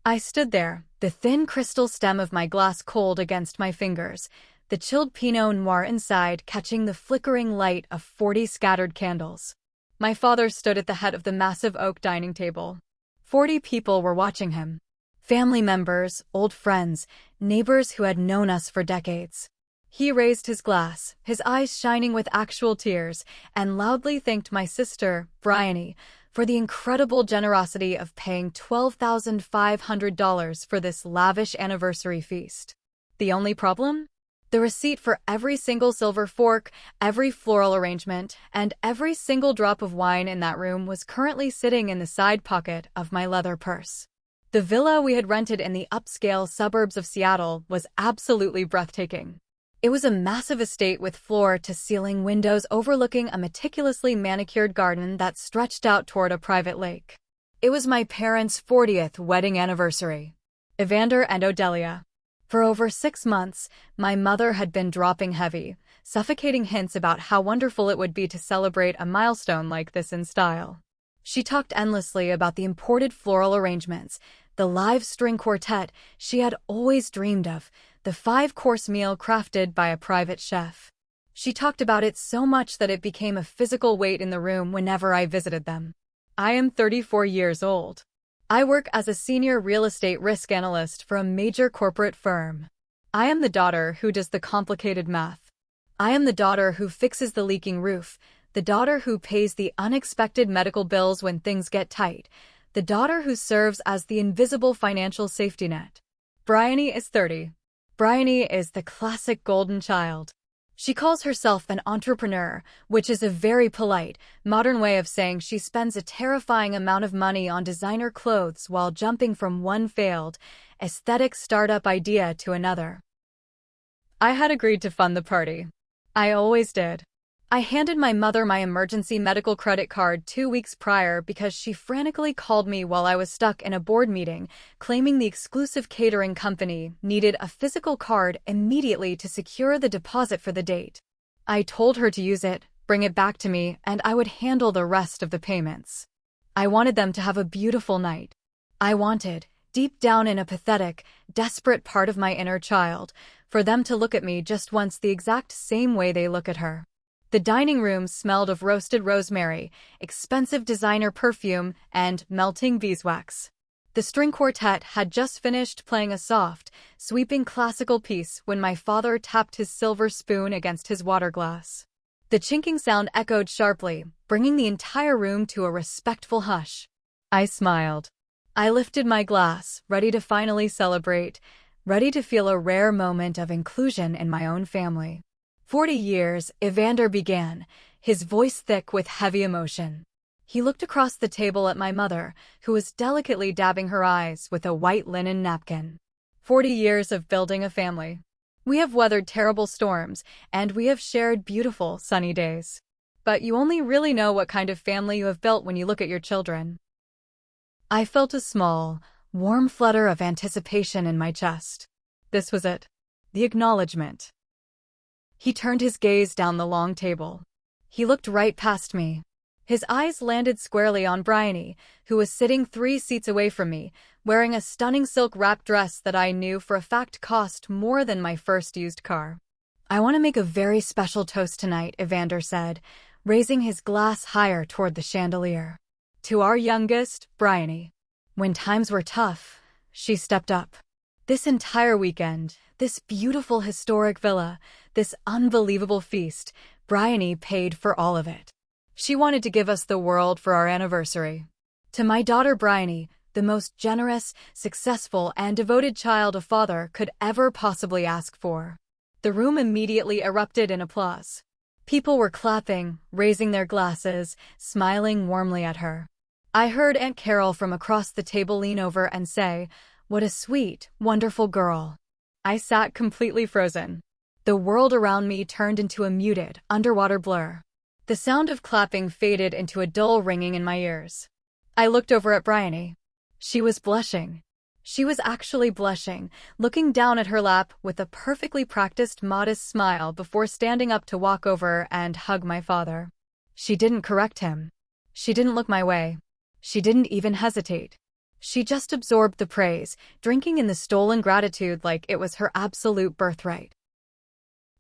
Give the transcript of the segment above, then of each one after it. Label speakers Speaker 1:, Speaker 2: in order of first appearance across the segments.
Speaker 1: I stood there, the thin crystal stem of my glass cold against my fingers, the chilled Pinot Noir inside catching the flickering light of 40 scattered candles. My father stood at the head of the massive oak dining table. 40 people were watching him. Family members, old friends, neighbors who had known us for decades. He raised his glass, his eyes shining with actual tears, and loudly thanked my sister, Briony, for the incredible generosity of paying $12,500 for this lavish anniversary feast. The only problem? The receipt for every single silver fork, every floral arrangement, and every single drop of wine in that room was currently sitting in the side pocket of my leather purse. The villa we had rented in the upscale suburbs of Seattle was absolutely breathtaking. It was a massive estate with floor-to-ceiling windows overlooking a meticulously manicured garden that stretched out toward a private lake. It was my parents' 40th wedding anniversary. Evander and Odelia. For over 6 months, my mother had been dropping heavy, suffocating hints about how wonderful it would be to celebrate a milestone like this in style. She talked endlessly about the imported floral arrangements, the live string quartet she had always dreamed of, the 5-course meal crafted by a private chef. She talked about it so much that it became a physical weight in the room whenever I visited them. I am 34 years old. I work as a senior real estate risk analyst for a major corporate firm. I am the daughter who does the complicated math. I am the daughter who fixes the leaking roof, the daughter who pays the unexpected medical bills when things get tight, the daughter who serves as the invisible financial safety net. Briony is 30. Briony is the classic golden child. She calls herself an entrepreneur, which is a very polite, modern way of saying she spends a terrifying amount of money on designer clothes while jumping from one failed, aesthetic startup idea to another. I had agreed to fund the party. I always did. I handed my mother my emergency medical credit card 2 weeks prior because she frantically called me while I was stuck in a board meeting, claiming the exclusive catering company needed a physical card immediately to secure the deposit for the date. I told her to use it, bring it back to me, and I would handle the rest of the payments. I wanted them to have a beautiful night. I wanted, deep down in a pathetic, desperate part of my inner child, for them to look at me just once the exact same way they look at her. The dining room smelled of roasted rosemary, expensive designer perfume, and melting beeswax. The string quartet had just finished playing a soft, sweeping classical piece when my father tapped his silver spoon against his water glass. The chinking sound echoed sharply, bringing the entire room to a respectful hush. I smiled. I lifted my glass, ready to finally celebrate, ready to feel a rare moment of inclusion in my own family. 40 years, Evander began, his voice thick with heavy emotion. He looked across the table at my mother, who was delicately dabbing her eyes with a white linen napkin. 40 years of building a family. We have weathered terrible storms, and we have shared beautiful, sunny days. But you only really know what kind of family you have built when you look at your children. I felt a small, warm flutter of anticipation in my chest. This was it. The acknowledgement. He turned his gaze down the long table. He looked right past me. His eyes landed squarely on Briony, who was sitting 3 seats away from me, wearing a stunning silk wrap dress that I knew for a fact cost more than my first used car. I want to make a very special toast tonight, Evander said, raising his glass higher toward the chandelier. To our youngest, Briony. When times were tough, she stepped up. This entire weekend, this beautiful historic villa, this unbelievable feast, Briony paid for all of it. She wanted to give us the world for our anniversary. To my daughter Briony, the most generous, successful, and devoted child a father could ever possibly ask for. The room immediately erupted in applause. People were clapping, raising their glasses, smiling warmly at her. I heard Aunt Carol from across the table lean over and say, "What a sweet, wonderful girl." I sat completely frozen. The world around me turned into a muted, underwater blur. The sound of clapping faded into a dull ringing in my ears. I looked over at Briony. She was blushing. She was actually blushing, looking down at her lap with a perfectly practiced modest smile before standing up to walk over and hug my father. She didn't correct him. She didn't look my way. She didn't even hesitate. She just absorbed the praise, drinking in the stolen gratitude like it was her absolute birthright.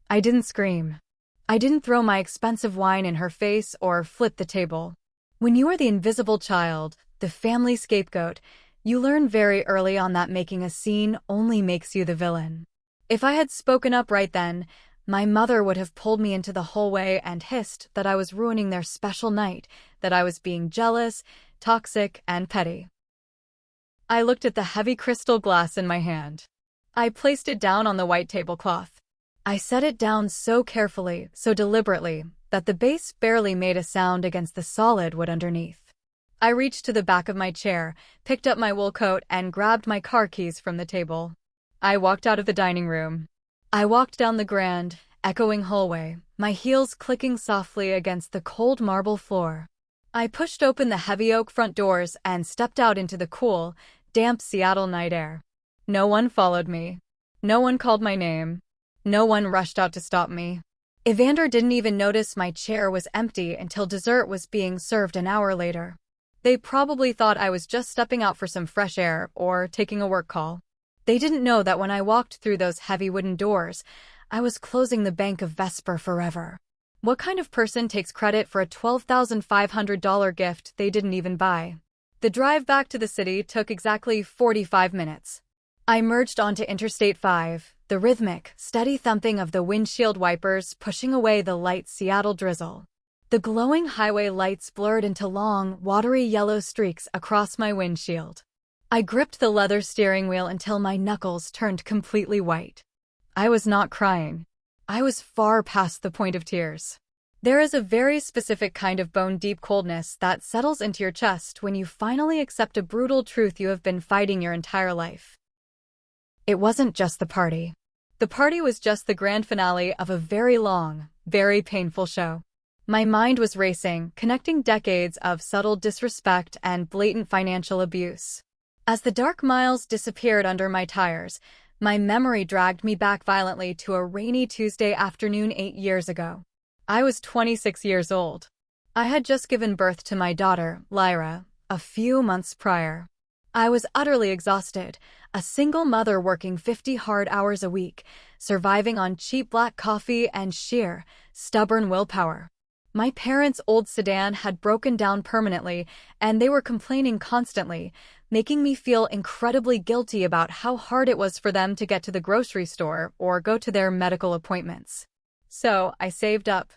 Speaker 1: I didn't scream. I didn't throw my expensive wine in her face or flip the table. When you are the invisible child, the family scapegoat, you learn very early on that making a scene only makes you the villain. If I had spoken up right then, my mother would have pulled me into the hallway and hissed that I was ruining their special night, that I was being jealous, toxic, and petty. I looked at the heavy crystal glass in my hand. I placed it down on the white tablecloth. I set it down so carefully, so deliberately, that the base barely made a sound against the solid wood underneath. I reached to the back of my chair, picked up my wool coat, and grabbed my car keys from the table. I walked out of the dining room. I walked down the grand, echoing hallway, my heels clicking softly against the cold marble floor. I pushed open the heavy oak front doors and stepped out into the cool, damp Seattle night air. No one followed me. No one called my name. No one rushed out to stop me. Evander didn't even notice my chair was empty until dessert was being served an hour later. They probably thought I was just stepping out for some fresh air or taking a work call. They didn't know that when I walked through those heavy wooden doors, I was closing the bank of Vesper forever. What kind of person takes credit for a $12,500 gift they didn't even buy? The drive back to the city took exactly 45 minutes. I merged onto Interstate 5, the rhythmic, steady thumping of the windshield wipers pushing away the light Seattle drizzle. The glowing highway lights blurred into long, watery yellow streaks across my windshield. I gripped the leather steering wheel until my knuckles turned completely white. I was not crying. I was far past the point of tears. There is a very specific kind of bone-deep coldness that settles into your chest when you finally accept a brutal truth you have been fighting your entire life. It wasn't just the party. The party was just the grand finale of a very long, very painful show. My mind was racing, connecting decades of subtle disrespect and blatant financial abuse. As the dark miles disappeared under my tires, my memory dragged me back violently to a rainy Tuesday afternoon 8 years ago. I was 26 years old. I had just given birth to my daughter, Lyra, a few months prior. I was utterly exhausted, a single mother working 50 hard hours a week, surviving on cheap black coffee and sheer, stubborn willpower. My parents' old sedan had broken down permanently, and they were complaining constantly, making me feel incredibly guilty about how hard it was for them to get to the grocery store or go to their medical appointments. So, I saved up.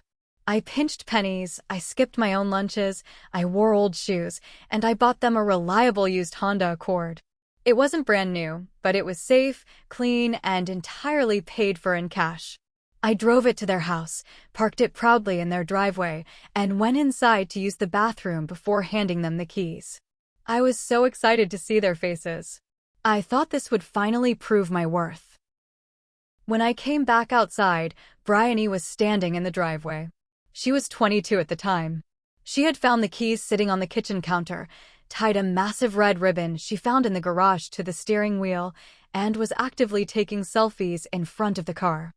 Speaker 1: I pinched pennies, I skipped my own lunches, I wore old shoes, and I bought them a reliable used Honda Accord. It wasn't brand new, but it was safe, clean, and entirely paid for in cash. I drove it to their house, parked it proudly in their driveway, and went inside to use the bathroom before handing them the keys. I was so excited to see their faces. I thought this would finally prove my worth. When I came back outside, Briony was standing in the driveway. She was 22 at the time. She had found the keys sitting on the kitchen counter, tied a massive red ribbon she found in the garage to the steering wheel, and was actively taking selfies in front of the car.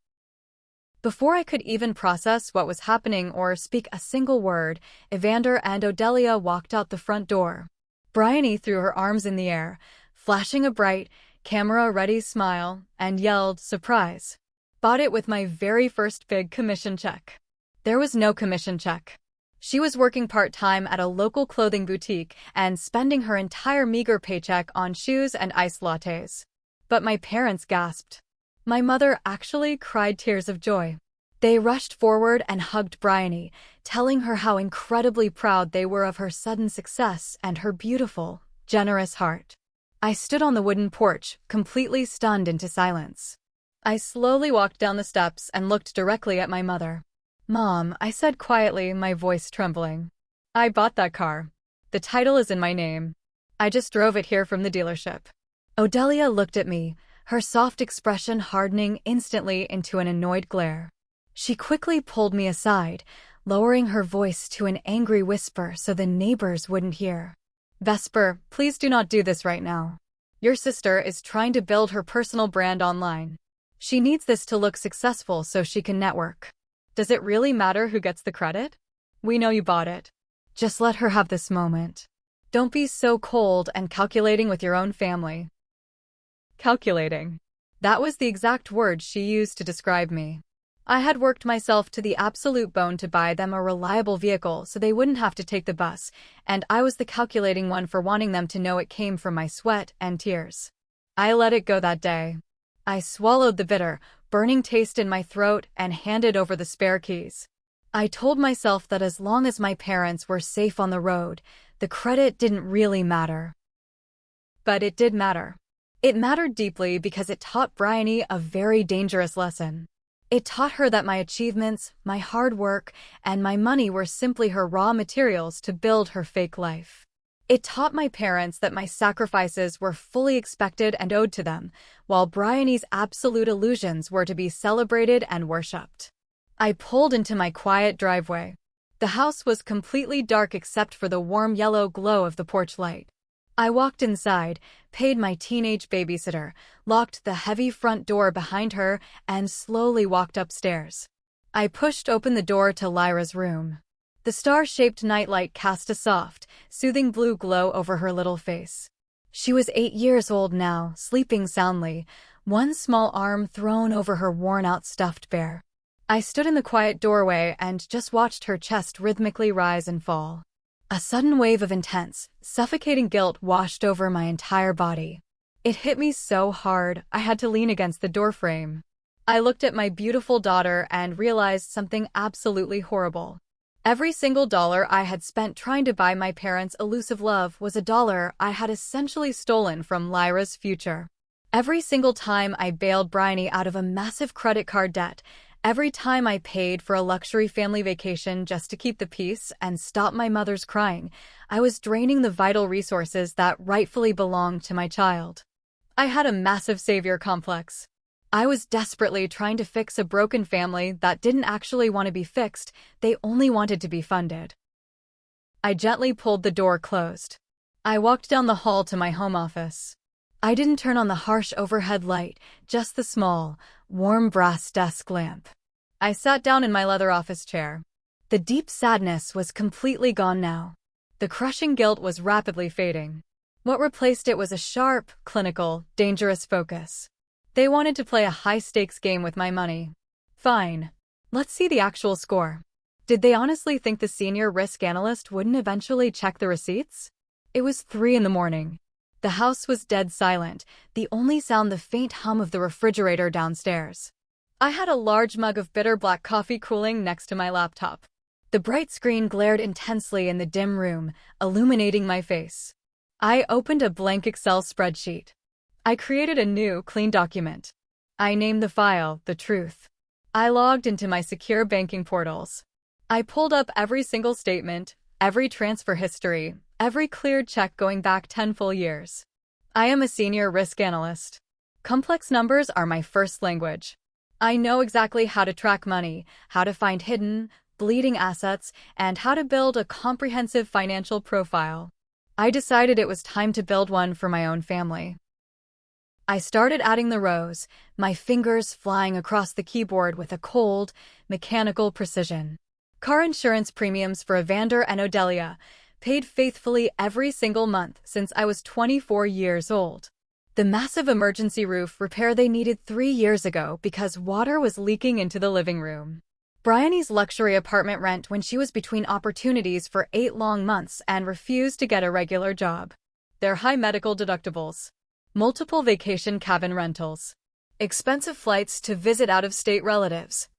Speaker 1: Before I could even process what was happening or speak a single word, Evander and Odelia walked out the front door. Briony threw her arms in the air, flashing a bright, camera-ready smile, and yelled, "Surprise!" Bought it with my very first big commission check. There was no commission check. She was working part-time at a local clothing boutique and spending her entire meager paycheck on shoes and iced lattes. But my parents gasped. My mother actually cried tears of joy. They rushed forward and hugged Briony, telling her how incredibly proud they were of her sudden success and her beautiful, generous heart. I stood on the wooden porch, completely stunned into silence. I slowly walked down the steps and looked directly at my mother. "Mom," I said quietly, my voice trembling. "I bought that car. The title is in my name. I just drove it here from the dealership." Odelia looked at me, her soft expression hardening instantly into an annoyed glare. She quickly pulled me aside, lowering her voice to an angry whisper so the neighbors wouldn't hear. "Vesper, please do not do this right now. Your sister is trying to build her personal brand online. She needs this to look successful so she can network. Does it really matter who gets the credit? We know you bought it. Just let her have this moment. Don't be so cold and calculating with your own family. Calculating. That was the exact word she used to describe me. I had worked myself to the absolute bone to buy them a reliable vehicle so they wouldn't have to take the bus, and I was the calculating one for wanting them to know it came from my sweat and tears. I let it go that day. I swallowed the bitter, burning taste in my throat and handed over the spare keys. I told myself that as long as my parents were safe on the road, the credit didn't really matter. But it did matter. It mattered deeply because it taught Briony a very dangerous lesson. It taught her that my achievements, my hard work, and my money were simply her raw materials to build her fake life. It taught my parents that my sacrifices were fully expected and owed to them, while Briony's absolute illusions were to be celebrated and worshipped. I pulled into my quiet driveway. The house was completely dark except for the warm yellow glow of the porch light. I walked inside, paid my teenage babysitter, locked the heavy front door behind her, and slowly walked upstairs. I pushed open the door to Lyra's room. The star-shaped nightlight cast a soft, soothing blue glow over her little face. She was 8 years old now, sleeping soundly, one small arm thrown over her worn-out stuffed bear. I stood in the quiet doorway and just watched her chest rhythmically rise and fall. A sudden wave of intense, suffocating guilt washed over my entire body. It hit me so hard, I had to lean against the doorframe. I looked at my beautiful daughter and realized something absolutely horrible. Every single dollar I had spent trying to buy my parents' elusive love was a dollar I had essentially stolen from Lyra's future. Every single time I bailed Briony out of a massive credit card debt, every time I paid for a luxury family vacation just to keep the peace and stop my mother's crying, I was draining the vital resources that rightfully belonged to my child. I had a massive savior complex. I was desperately trying to fix a broken family that didn't actually want to be fixed, they only wanted to be funded. I gently pulled the door closed. I walked down the hall to my home office. I didn't turn on the harsh overhead light, just the small, warm brass desk lamp. I sat down in my leather office chair. The deep sadness was completely gone now. The crushing guilt was rapidly fading. What replaced it was a sharp, clinical, dangerous focus. They wanted to play a high-stakes game with my money. Fine. Let's see the actual score. Did they honestly think the senior risk analyst wouldn't eventually check the receipts? It was 3 a.m. The house was dead silent, the only sound the faint hum of the refrigerator downstairs. I had a large mug of bitter black coffee cooling next to my laptop. The bright screen glared intensely in the dim room, illuminating my face. I opened a blank Excel spreadsheet. I created a new, clean document. I named the file, The Truth. I logged into my secure banking portals. I pulled up every single statement, every transfer history, every cleared check going back 10 full years. I am a senior risk analyst. Complex numbers are my first language. I know exactly how to track money, how to find hidden, bleeding assets, and how to build a comprehensive financial profile. I decided it was time to build one for my own family. I started adding the rows, my fingers flying across the keyboard with a cold, mechanical precision. Car insurance premiums for Evander and Odelia, paid faithfully every single month since I was 24 years old. The massive emergency roof repair they needed 3 years ago because water was leaking into the living room. Briony's luxury apartment rent when she was between opportunities for 8 long months and refused to get a regular job. Their high medical deductibles. Multiple vacation cabin rentals. Expensive flights to visit out-of-state relatives.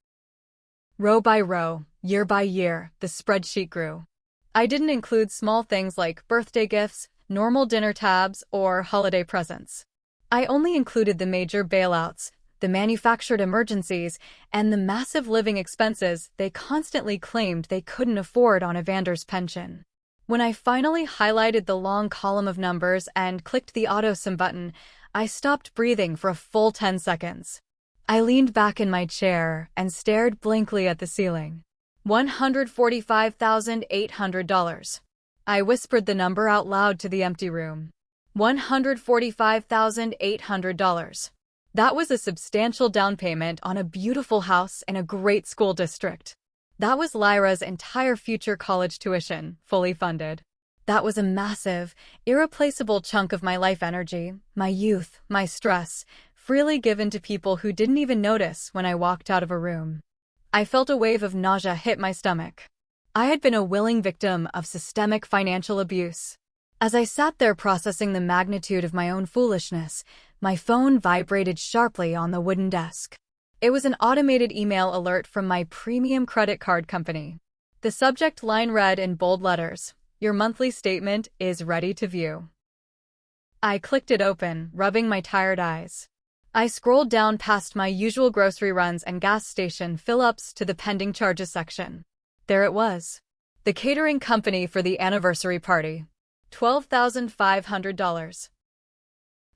Speaker 1: Row by row, year by year, the spreadsheet grew. I didn't include small things like birthday gifts, normal dinner tabs, or holiday presents. I only included the major bailouts, the manufactured emergencies, and the massive living expenses they constantly claimed they couldn't afford on Evander's pension. When I finally highlighted the long column of numbers and clicked the auto-sum button, I stopped breathing for a full 10 seconds. I leaned back in my chair and stared blankly at the ceiling. $145,800. I whispered the number out loud to the empty room. $145,800. That was a substantial down payment on a beautiful house in a great school district. That was Lyra's entire future college tuition, fully funded. That was a massive, irreplaceable chunk of my life energy, my youth, my stress, freely given to people who didn't even notice when I walked out of a room. I felt a wave of nausea hit my stomach. I had been a willing victim of systemic financial abuse. As I sat there processing the magnitude of my own foolishness, my phone vibrated sharply on the wooden desk. It was an automated email alert from my premium credit card company. The subject line read in bold letters, "Your monthly statement is ready to view." I clicked it open, rubbing my tired eyes. I scrolled down past my usual grocery runs and gas station fill-ups to the pending charges section. There it was. The catering company for the anniversary party. $12,500.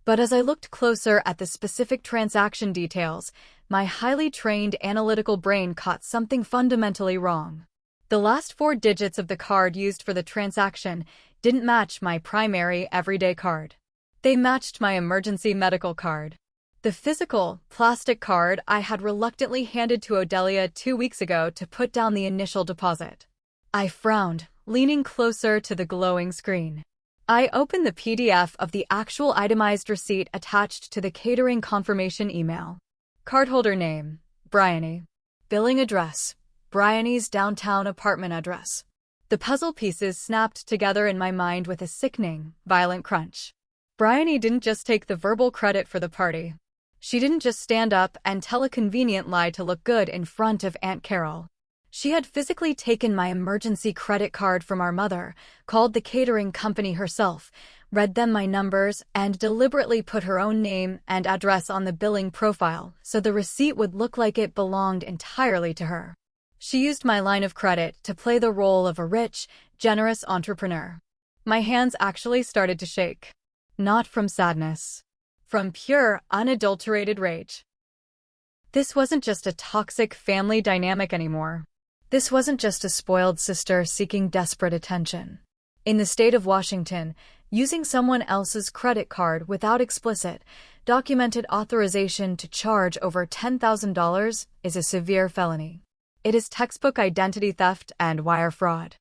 Speaker 1: But as I looked closer at the specific transaction details, my highly trained analytical brain caught something fundamentally wrong. The last 4 digits of the card used for the transaction didn't match my primary everyday card. They matched my emergency medical card. The physical, plastic card I had reluctantly handed to Odelia 2 weeks ago to put down the initial deposit. I frowned, leaning closer to the glowing screen. I opened the PDF of the actual itemized receipt attached to the catering confirmation email. Cardholder name, Briony. Billing address, Briony's downtown apartment address. The puzzle pieces snapped together in my mind with a sickening, violent crunch. Briony didn't just take the verbal credit for the party. She didn't just stand up and tell a convenient lie to look good in front of Aunt Carol. She had physically taken my emergency credit card from our mother, called the catering company herself, read them my numbers, and deliberately put her own name and address on the billing profile so the receipt would look like it belonged entirely to her. She used my line of credit to play the role of a rich, generous entrepreneur. My hands actually started to shake. Not from sadness. From pure, unadulterated rage. This wasn't just a toxic family dynamic anymore. This wasn't just a spoiled sister seeking desperate attention. In the state of Washington, using someone else's credit card without explicit, documented authorization to charge over $10,000 is a severe felony. It is textbook identity theft and wire fraud.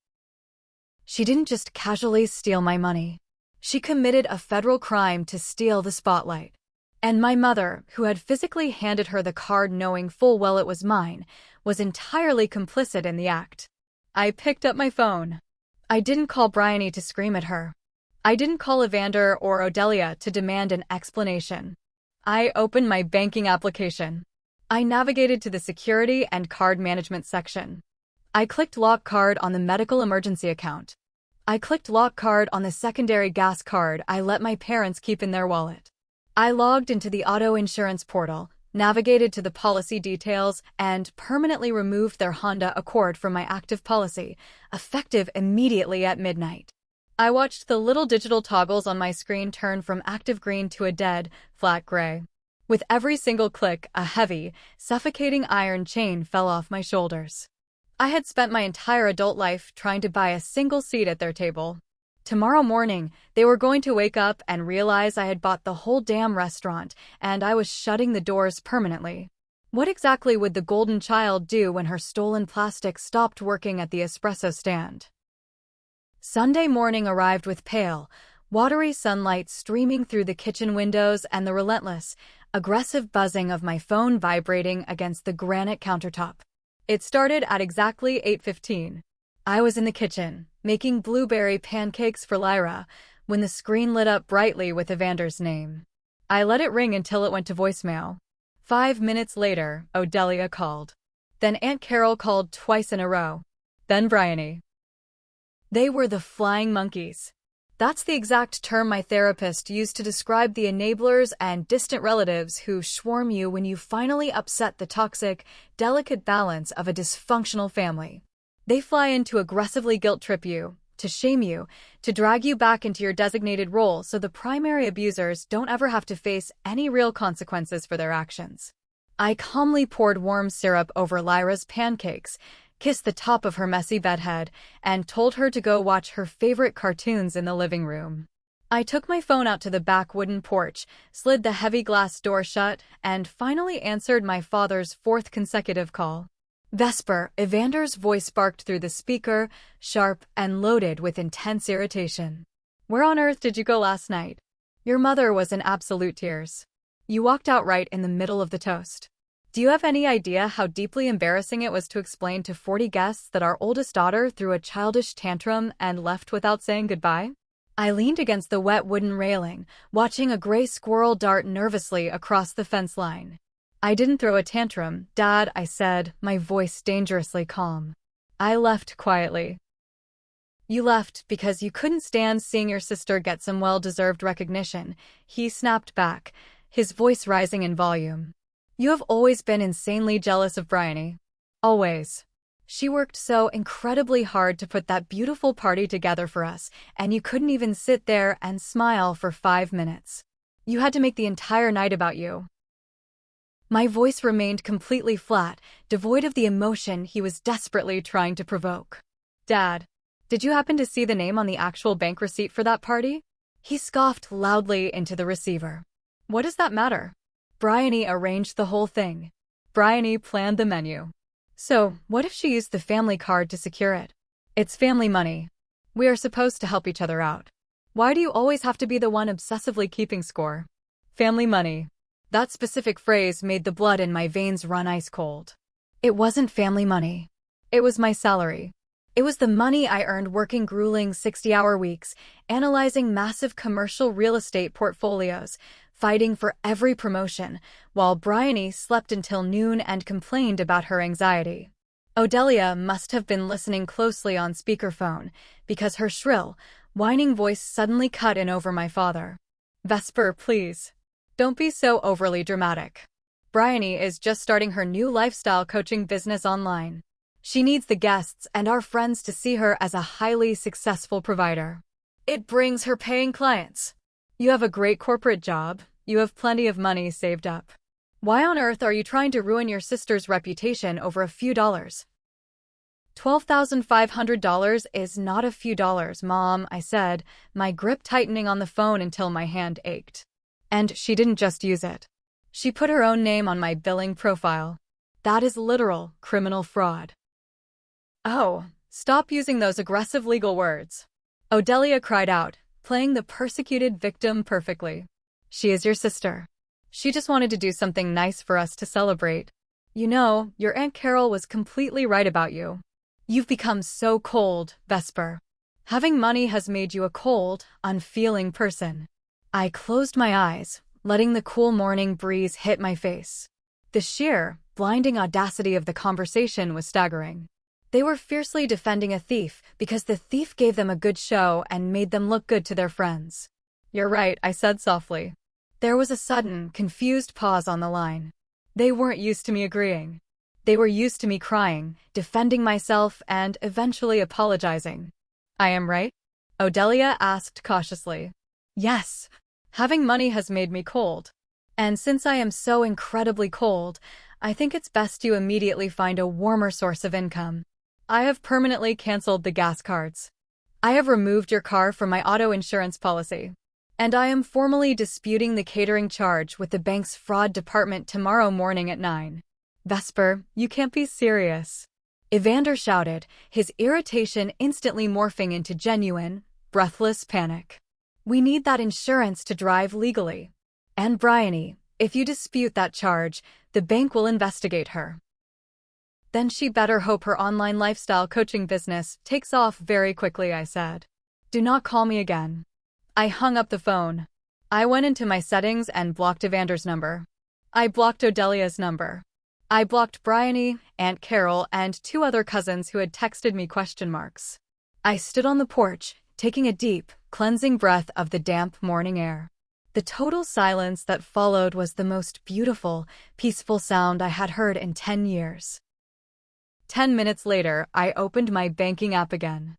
Speaker 1: She didn't just casually steal my money. She committed a federal crime to steal the spotlight. And my mother, who had physically handed her the card knowing full well it was mine, was entirely complicit in the act. I picked up my phone. I didn't call Briony to scream at her. I didn't call Evander or Odelia to demand an explanation. I opened my banking application. I navigated to the security and card management section. I clicked lock card on the medical emergency account. I clicked lock card on the secondary gas card I let my parents keep in their wallet. I logged into the auto insurance portal, navigated to the policy details, and permanently removed their Honda Accord from my active policy, effective immediately at midnight. I watched the little digital toggles on my screen turn from active green to a dead, flat gray. With every single click, a heavy, suffocating iron chain fell off my shoulders. I had spent my entire adult life trying to buy a single seat at their table. Tomorrow morning, they were going to wake up and realize I had bought the whole damn restaurant, and I was shutting the doors permanently. What exactly would the golden child do when her stolen plastic stopped working at the espresso stand? Sunday morning arrived with pale, watery sunlight streaming through the kitchen windows and the relentless, aggressive buzzing of my phone vibrating against the granite countertop. It started at exactly 8:15. I was in the kitchen, making blueberry pancakes for Lyra, when the screen lit up brightly with Evander's name. I let it ring until it went to voicemail. 5 minutes later, Odelia called. Then Aunt Carol called twice in a row. Then Briony. They were the flying monkeys. That's the exact term my therapist used to describe the enablers and distant relatives who swarm you when you finally upset the toxic, delicate balance of a dysfunctional family. They fly in to aggressively guilt-trip you, to shame you, to drag you back into your designated role so the primary abusers don't ever have to face any real consequences for their actions. I calmly poured warm syrup over Lyra's pancakes, kissed the top of her messy bedhead, and told her to go watch her favorite cartoons in the living room. I took my phone out to the back wooden porch, slid the heavy glass door shut, and finally answered my father's 4th consecutive call. Vesper, Evander's voice barked through the speaker, sharp and loaded with intense irritation. Where on earth did you go last night? Your mother was in absolute tears. You walked out right in the middle of the toast. Do you have any idea how deeply embarrassing it was to explain to 40 guests that our oldest daughter threw a childish tantrum and left without saying goodbye? I leaned against the wet wooden railing, watching a gray squirrel dart nervously across the fence line. I didn't throw a tantrum, Dad, I said, my voice dangerously calm. I left quietly. You left because you couldn't stand seeing your sister get some well-deserved recognition, he snapped back, his voice rising in volume. You have always been insanely jealous of Briony. Always. She worked so incredibly hard to put that beautiful party together for us, and you couldn't even sit there and smile for 5 minutes. You had to make the entire night about you. My voice remained completely flat, devoid of the emotion he was desperately trying to provoke. Dad, did you happen to see the name on the actual bank receipt for that party? He scoffed loudly into the receiver. What does that matter? Briony arranged the whole thing. Briony planned the menu. So, what if she used the family card to secure it? It's family money. We are supposed to help each other out. Why do you always have to be the one obsessively keeping score? Family money. That specific phrase made the blood in my veins run ice cold. It wasn't family money. It was my salary. It was the money I earned working grueling 60-hour weeks, analyzing massive commercial real estate portfolios, fighting for every promotion, while Briony slept until noon and complained about her anxiety. Odelia must have been listening closely on speakerphone, because her shrill, whining voice suddenly cut in over my father. Vesper, please. Don't be so overly dramatic. Briony is just starting her new lifestyle coaching business online. She needs the guests and our friends to see her as a highly successful provider. It brings her paying clients. You have a great corporate job. You have plenty of money saved up. Why on earth are you trying to ruin your sister's reputation over a few dollars? $12,500 is not a few dollars, Mom, I said, my grip tightening on the phone until my hand ached. And she didn't just use it. She put her own name on my billing profile. That is literal criminal fraud. Oh, stop using those aggressive legal words. Odelia cried out, playing the persecuted victim perfectly. She is your sister. She just wanted to do something nice for us to celebrate. You know, your Aunt Carol was completely right about you. You've become so cold, Vesper. Having money has made you a cold, unfeeling person. I closed my eyes, letting the cool morning breeze hit my face. The sheer, blinding audacity of the conversation was staggering. They were fiercely defending a thief because the thief gave them a good show and made them look good to their friends. You're right, I said softly. There was a sudden, confused pause on the line. They weren't used to me agreeing. They were used to me crying, defending myself, and eventually apologizing. I am right? Odelia asked cautiously. Yes. Having money has made me cold. And since I am so incredibly cold, I think it's best you immediately find a warmer source of income. I have permanently canceled the gas cards. I have removed your car from my auto insurance policy. And I am formally disputing the catering charge with the bank's fraud department tomorrow morning at 9. Vesper, you can't be serious. Evander shouted, his irritation instantly morphing into genuine, breathless panic. We need that insurance to drive legally. And Briony, if you dispute that charge, the bank will investigate her. Then she better hope her online lifestyle coaching business takes off very quickly, I said. Do not call me again. I hung up the phone. I went into my settings and blocked Evander's number. I blocked Odelia's number. I blocked Briony, Aunt Carol, and 2 other cousins who had texted me question marks. I stood on the porch, taking a deep, cleansing breath of the damp morning air. The total silence that followed was the most beautiful, peaceful sound I had heard in 10 years. 10 minutes later, I opened my banking app again.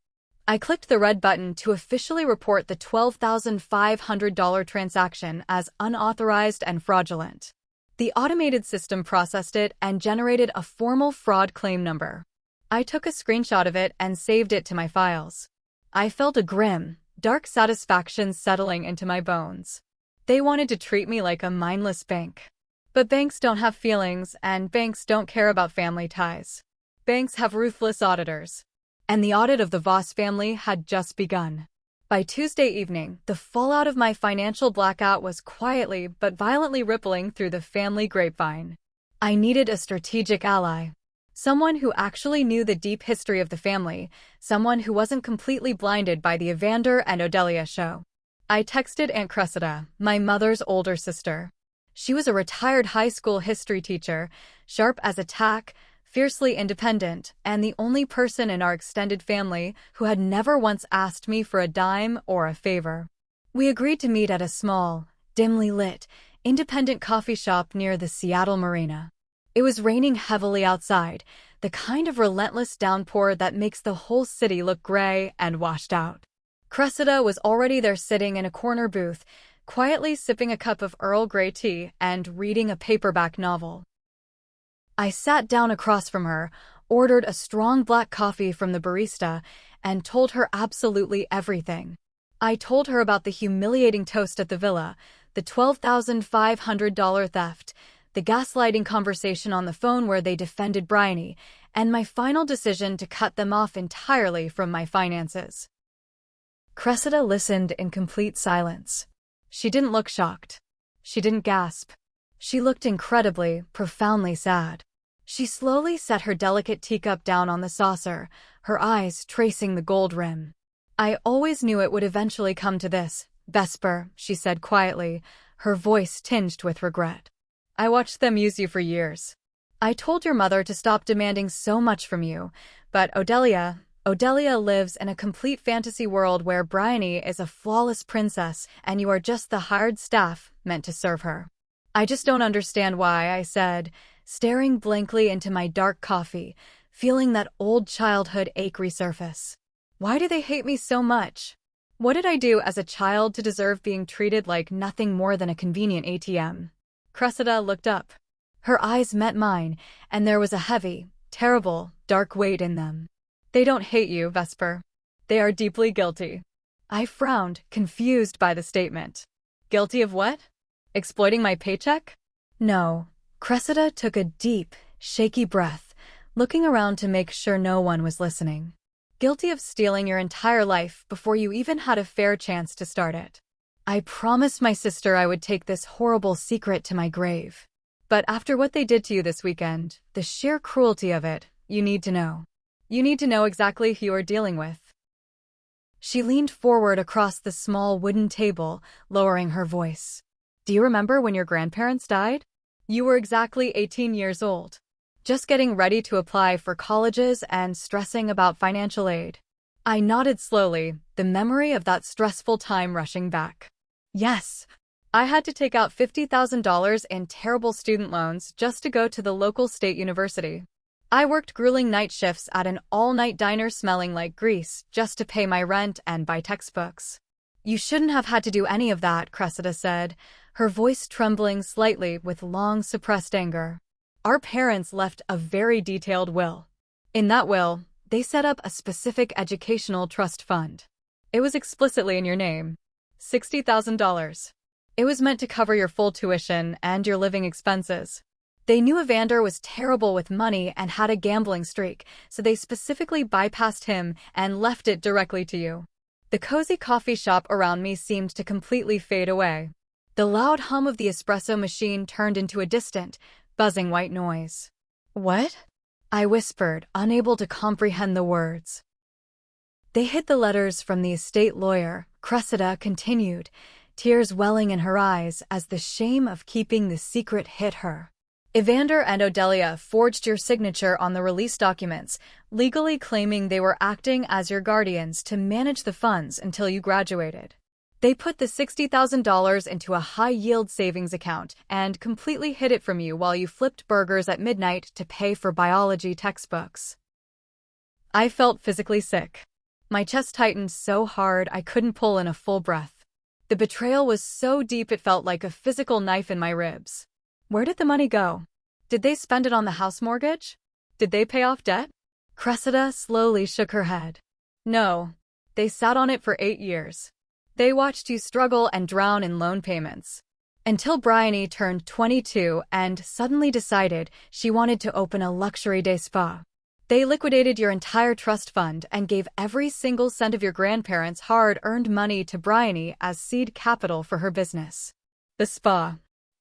Speaker 1: I clicked the red button to officially report the $12,500 transaction as unauthorized and fraudulent. The automated system processed it and generated a formal fraud claim number. I took a screenshot of it and saved it to my files. I felt a grim, dark satisfaction settling into my bones. They wanted to treat me like a mindless bank. But banks don't have feelings, and banks don't care about family ties. Banks have ruthless auditors. And the audit of the Voss family had just begun. By Tuesday evening, the fallout of my financial blackout was quietly but violently rippling through the family grapevine. I needed a strategic ally. Someone who actually knew the deep history of the family, someone who wasn't completely blinded by the Evander and Odelia show. I texted Aunt Cressida, my mother's older sister. She was a retired high school history teacher, sharp as a tack, fiercely independent, and the only person in our extended family who had never once asked me for a dime or a favor. We agreed to meet at a small, dimly lit, independent coffee shop near the Seattle Marina. It was raining heavily outside, the kind of relentless downpour that makes the whole city look gray and washed out. Cressida was already there sitting in a corner booth, quietly sipping a cup of Earl Grey tea and reading a paperback novel. I sat down across from her, ordered a strong black coffee from the barista, and told her absolutely everything. I told her about the humiliating toast at the villa, the $12,500 theft, the gaslighting conversation on the phone where they defended Briony, and my final decision to cut them off entirely from my finances. Cressida listened in complete silence. She didn't look shocked. She didn't gasp. She looked incredibly, profoundly sad. She slowly set her delicate teacup down on the saucer, her eyes tracing the gold rim. I always knew it would eventually come to this, Vesper, she said quietly, her voice tinged with regret. I watched them use you for years. I told your mother to stop demanding so much from you, but Odelia lives in a complete fantasy world where Briony is a flawless princess and you are just the hired staff meant to serve her. I just don't understand why, I said, staring blankly into my dark coffee, feeling that old childhood ache resurface. Why do they hate me so much? What did I do as a child to deserve being treated like nothing more than a convenient ATM? Cressida looked up. Her eyes met mine, and there was a heavy, terrible, dark weight in them. They don't hate you, Vesper. They are deeply guilty. I frowned, confused by the statement. Guilty of what? Exploiting my paycheck? No. Cressida took a deep, shaky breath, looking around to make sure no one was listening. Guilty of stealing your entire life before you even had a fair chance to start it. I promised my sister I would take this horrible secret to my grave. But after what they did to you this weekend, the sheer cruelty of it, you need to know. You need to know exactly who you are dealing with. She leaned forward across the small wooden table, lowering her voice. Do you remember when your grandparents died? You were exactly 18 years old. Just getting ready to apply for colleges and stressing about financial aid. I nodded slowly, the memory of that stressful time rushing back. Yes. I had to take out $50,000 in terrible student loans just to go to the local state university. I worked grueling night shifts at an all-night diner smelling like grease just to pay my rent and buy textbooks. You shouldn't have had to do any of that, Cressida said, her voice trembling slightly with long suppressed anger. Our parents left a very detailed will. In that will, they set up a specific educational trust fund. It was explicitly in your name. $60,000. It was meant to cover your full tuition and your living expenses. They knew Evander was terrible with money and had a gambling streak, so they specifically bypassed him and left it directly to you. The cozy coffee shop around me seemed to completely fade away. The loud hum of the espresso machine turned into a distant, buzzing white noise. What? I whispered, unable to comprehend the words. They hid the letters from the estate lawyer, Cressida continued, tears welling in her eyes as the shame of keeping the secret hit her. Evander and Odelia forged your signature on the release documents, legally claiming they were acting as your guardians to manage the funds until you graduated. They put the $60,000 into a high-yield savings account and completely hid it from you while you flipped burgers at midnight to pay for biology textbooks. I felt physically sick. My chest tightened so hard I couldn't pull in a full breath. The betrayal was so deep it felt like a physical knife in my ribs. Where did the money go? Did they spend it on the house mortgage? Did they pay off debt? Cressida slowly shook her head. No, they sat on it for 8 years. They watched you struggle and drown in loan payments. Until Briony turned 22 and suddenly decided she wanted to open a luxury day spa. They liquidated your entire trust fund and gave every single cent of your grandparents' hard-earned money to Briony as seed capital for her business. The spa.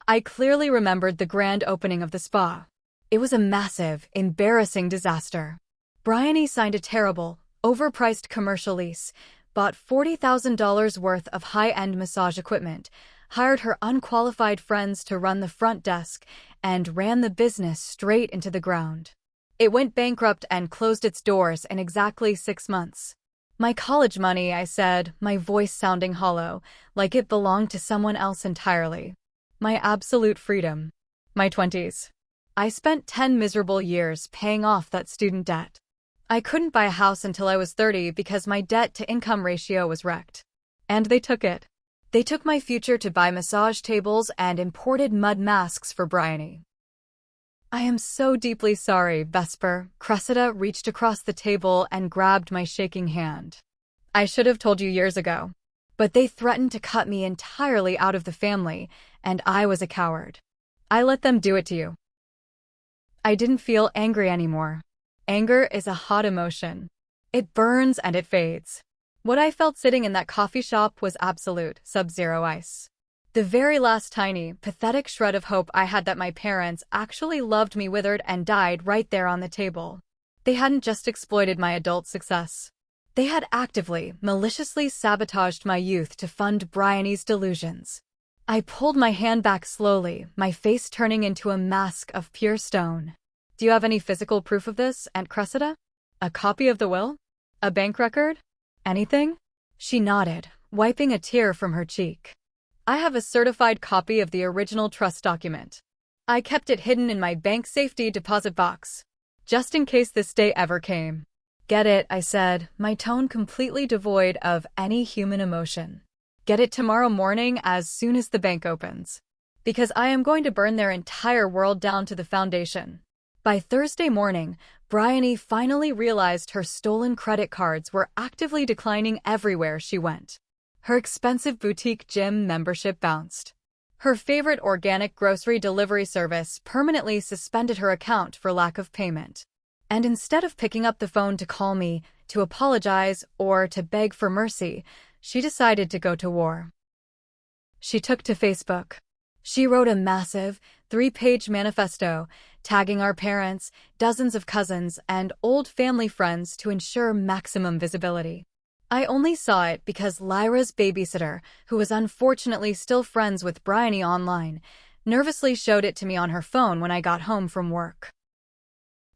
Speaker 1: I clearly remembered the grand opening of the spa. It was a massive, embarrassing disaster. Briony signed a terrible, overpriced commercial lease, bought $40,000 worth of high-end massage equipment, hired her unqualified friends to run the front desk, and ran the business straight into the ground. It went bankrupt and closed its doors in exactly 6 months. My college money, I said, my voice sounding hollow, like it belonged to someone else entirely. My absolute freedom. My 20s. I spent 10 miserable years paying off that student debt. I couldn't buy a house until I was 30 because my debt-to-income ratio was wrecked. And they took it. They took my future to buy massage tables and imported mud masks for Briony. I am so deeply sorry, Vesper. Cressida reached across the table and grabbed my shaking hand. I should have told you years ago. But they threatened to cut me entirely out of the family, and I was a coward. I let them do it to you. I didn't feel angry anymore. Anger is a hot emotion. It burns and it fades. What I felt sitting in that coffee shop was absolute sub-zero ice. The very last tiny, pathetic shred of hope I had that my parents actually loved me withered and died right there on the table. They hadn't just exploited my adult success. They had actively, maliciously sabotaged my youth to fund Briony's delusions. I pulled my hand back slowly, my face turning into a mask of pure stone. Do you have any physical proof of this, Aunt Cressida? A copy of the will? A bank record? Anything? She nodded, wiping a tear from her cheek. I have a certified copy of the original trust document. I kept it hidden in my bank safety deposit box, just in case this day ever came. Get it, I said, my tone completely devoid of any human emotion. Get it tomorrow morning as soon as the bank opens. Because I am going to burn their entire world down to the foundation. By Thursday morning, Briony finally realized her stolen credit cards were actively declining everywhere she went. Her expensive boutique gym membership bounced. Her favorite organic grocery delivery service permanently suspended her account for lack of payment. And instead of picking up the phone to call me, to apologize, or to beg for mercy, she decided to go to war. She took to Facebook. She wrote a massive, 3-page manifesto, tagging our parents, dozens of cousins, and old family friends to ensure maximum visibility. I only saw it because Lyra's babysitter, who was unfortunately still friends with Briony online, nervously showed it to me on her phone when I got home from work.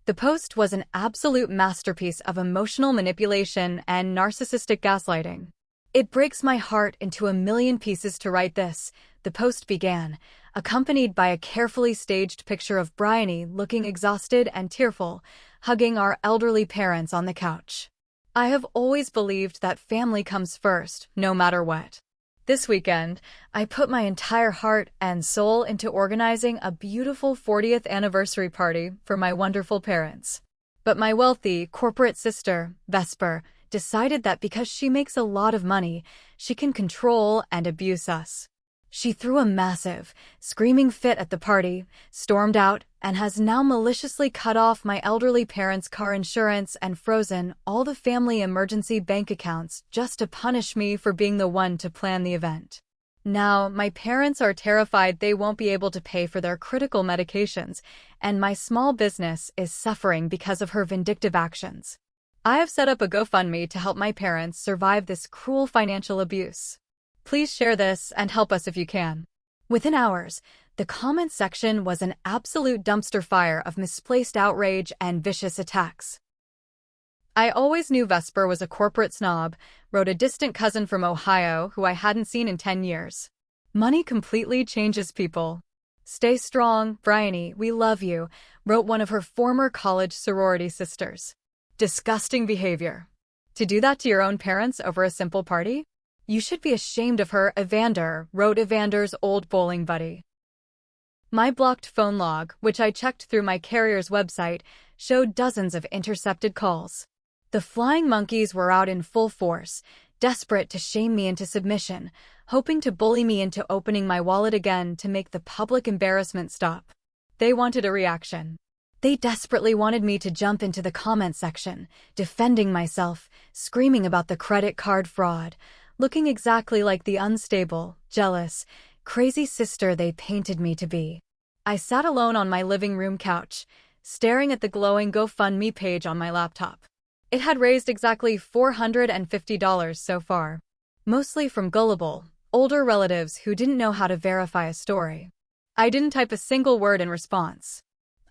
Speaker 1: The post was an absolute masterpiece of emotional manipulation and narcissistic gaslighting. It breaks my heart into a million pieces to write this, the post began, accompanied by a carefully staged picture of Briony looking exhausted and tearful, hugging our elderly parents on the couch. I have always believed that family comes first, no matter what. This weekend, I put my entire heart and soul into organizing a beautiful 40th anniversary party for my wonderful parents. But my wealthy, corporate sister, Vesper, decided that because she makes a lot of money, she can control and abuse us. She threw a massive, screaming fit at the party, stormed out, and has now maliciously cut off my elderly parents' car insurance and frozen all the family emergency bank accounts just to punish me for being the one to plan the event. Now, my parents are terrified they won't be able to pay for their critical medications, and my small business is suffering because of her vindictive actions. I have set up a GoFundMe to help my parents survive this cruel financial abuse. Please share this and help us if you can. Within hours, the comments section was an absolute dumpster fire of misplaced outrage and vicious attacks. I always knew Vesper was a corporate snob, wrote a distant cousin from Ohio who I hadn't seen in 10 years. Money completely changes people. Stay strong, Briony, we love you, wrote one of her former college sorority sisters. Disgusting behavior. To do that to your own parents over a simple party? You should be ashamed of her, Evander, wrote Evander's old bowling buddy. My blocked phone log, which I checked through my carrier's website, showed dozens of intercepted calls. The flying monkeys were out in full force, desperate to shame me into submission, hoping to bully me into opening my wallet again to make the public embarrassment stop. They wanted a reaction. They desperately wanted me to jump into the comment section, defending myself, screaming about the credit card fraud, looking exactly like the unstable, jealous, crazy sister they painted me to be. I sat alone on my living room couch, staring at the glowing GoFundMe page on my laptop. It had raised exactly $450 so far, mostly from gullible, older relatives who didn't know how to verify a story. I didn't type a single word in response.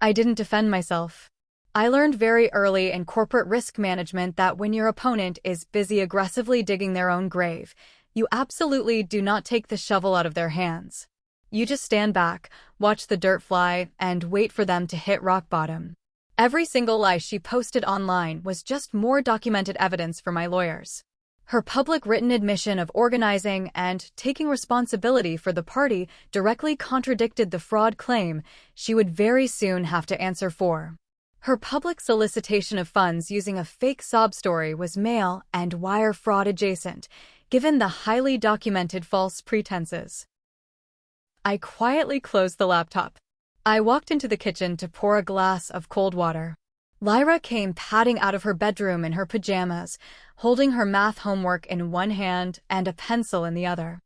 Speaker 1: I didn't defend myself. I learned very early in corporate risk management that when your opponent is busy aggressively digging their own grave, you absolutely do not take the shovel out of their hands. You just stand back, watch the dirt fly, and wait for them to hit rock bottom. Every single lie she posted online was just more documented evidence for my lawyers. Her public written admission of organizing and taking responsibility for the party directly contradicted the fraud claim she would very soon have to answer for. Her public solicitation of funds using a fake sob story was mail and wire fraud adjacent, given the highly documented false pretenses. I quietly closed the laptop. I walked into the kitchen to pour a glass of cold water. Lyra came padding out of her bedroom in her pajamas, holding her math homework in one hand and a pencil in the other.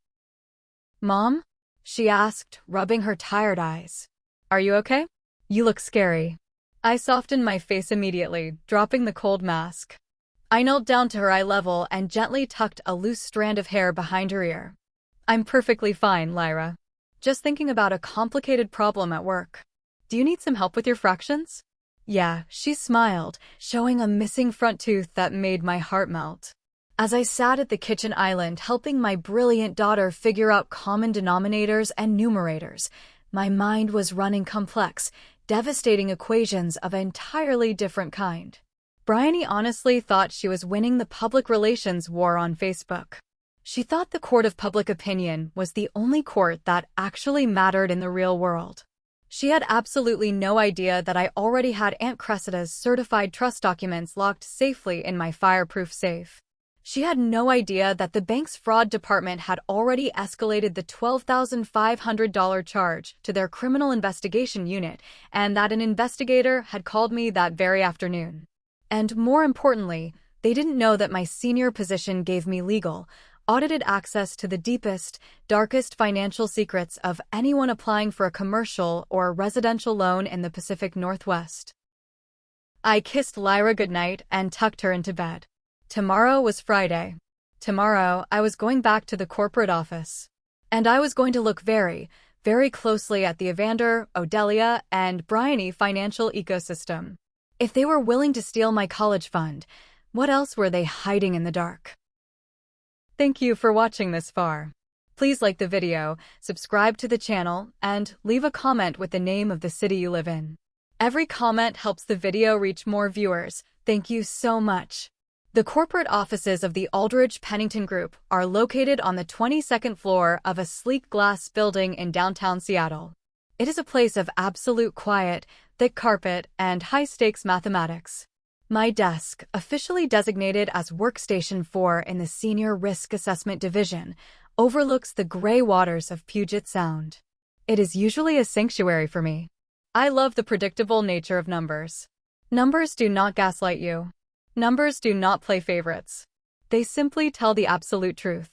Speaker 1: "Mom?" she asked, rubbing her tired eyes. "Are you okay? You look scary." I softened my face immediately, dropping the cold mask. I knelt down to her eye level and gently tucked a loose strand of hair behind her ear. "I'm perfectly fine, Lyra. Just thinking about a complicated problem at work. Do you need some help with your fractions?" "Yeah," she smiled, showing a missing front tooth that made my heart melt. As I sat at the kitchen island helping my brilliant daughter figure out common denominators and numerators, my mind was running complex, devastating equations of an entirely different kind. Briony honestly thought she was winning the public relations war on Facebook. She thought the court of public opinion was the only court that actually mattered in the real world. She had absolutely no idea that I already had Aunt Cressida's certified trust documents locked safely in my fireproof safe. She had no idea that the bank's fraud department had already escalated the $12,500 charge to their criminal investigation unit and that an investigator had called me that very afternoon. And more importantly, they didn't know that my senior position gave me legal, audited access to the deepest, darkest financial secrets of anyone applying for a commercial or residential loan in the Pacific Northwest. I kissed Lyra goodnight and tucked her into bed. Tomorrow was Friday. Tomorrow, I was going back to the corporate office. And I was going to look very, very closely at the Evander, Odelia, and Briony financial ecosystem. If they were willing to steal my college fund, what else were they hiding in the dark? Thank you for watching this far. Please like the video, subscribe to the channel, and leave a comment with the name of the city you live in. Every comment helps the video reach more viewers. Thank you so much. The corporate offices of the Aldridge Pennington Group are located on the 22nd floor of a sleek glass building in downtown Seattle. It is a place of absolute quiet, thick carpet, and high-stakes mathematics. My desk, officially designated as Workstation 4 in the Senior Risk Assessment Division, overlooks the gray waters of Puget Sound. It is usually a sanctuary for me. I love the predictable nature of numbers. Numbers do not gaslight you. Numbers do not play favorites. They simply tell the absolute truth.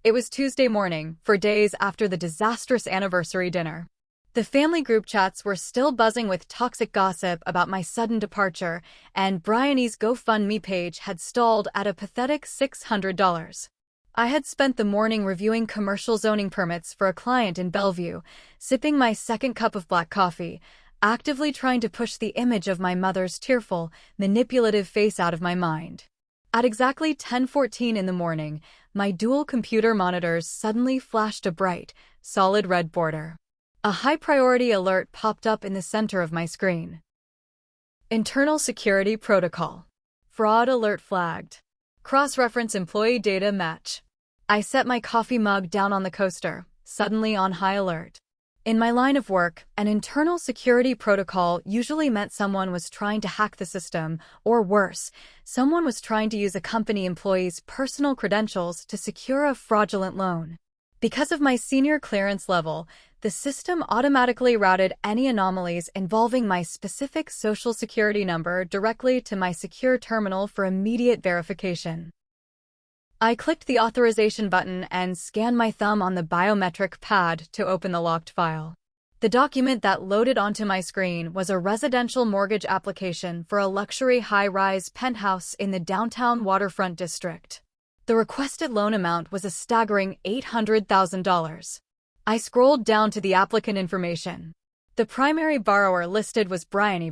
Speaker 1: It was Tuesday morning, 4 days after the disastrous anniversary dinner. The family group chats were still buzzing with toxic gossip about my sudden departure, and Briony's GoFundMe page had stalled at a pathetic $600. I had spent the morning reviewing commercial zoning permits for a client in Bellevue, sipping my second cup of black coffee, actively trying to push the image of my mother's tearful, manipulative face out of my mind. At exactly 10:14 in the morning, my dual computer monitors suddenly flashed a bright, solid red border. A high-priority alert popped up in the center of my screen. Internal Security Protocol. Fraud alert flagged. Cross-reference employee data match. I set my coffee mug down on the coaster, suddenly on high alert. In my line of work, an internal security protocol usually meant someone was trying to hack the system, or worse, someone was trying to use a company employee's personal credentials to secure a fraudulent loan. Because of my senior clearance level, The system automatically routed any anomalies involving my specific social security number directly to my secure terminal for immediate verification. I clicked the authorization button and scanned my thumb on the biometric pad to open the locked file. The document that loaded onto my screen was a residential mortgage application for a luxury high-rise penthouse in the downtown waterfront district. The requested loan amount was a staggering $800,000. I scrolled down to the applicant information. The primary borrower listed was Briony.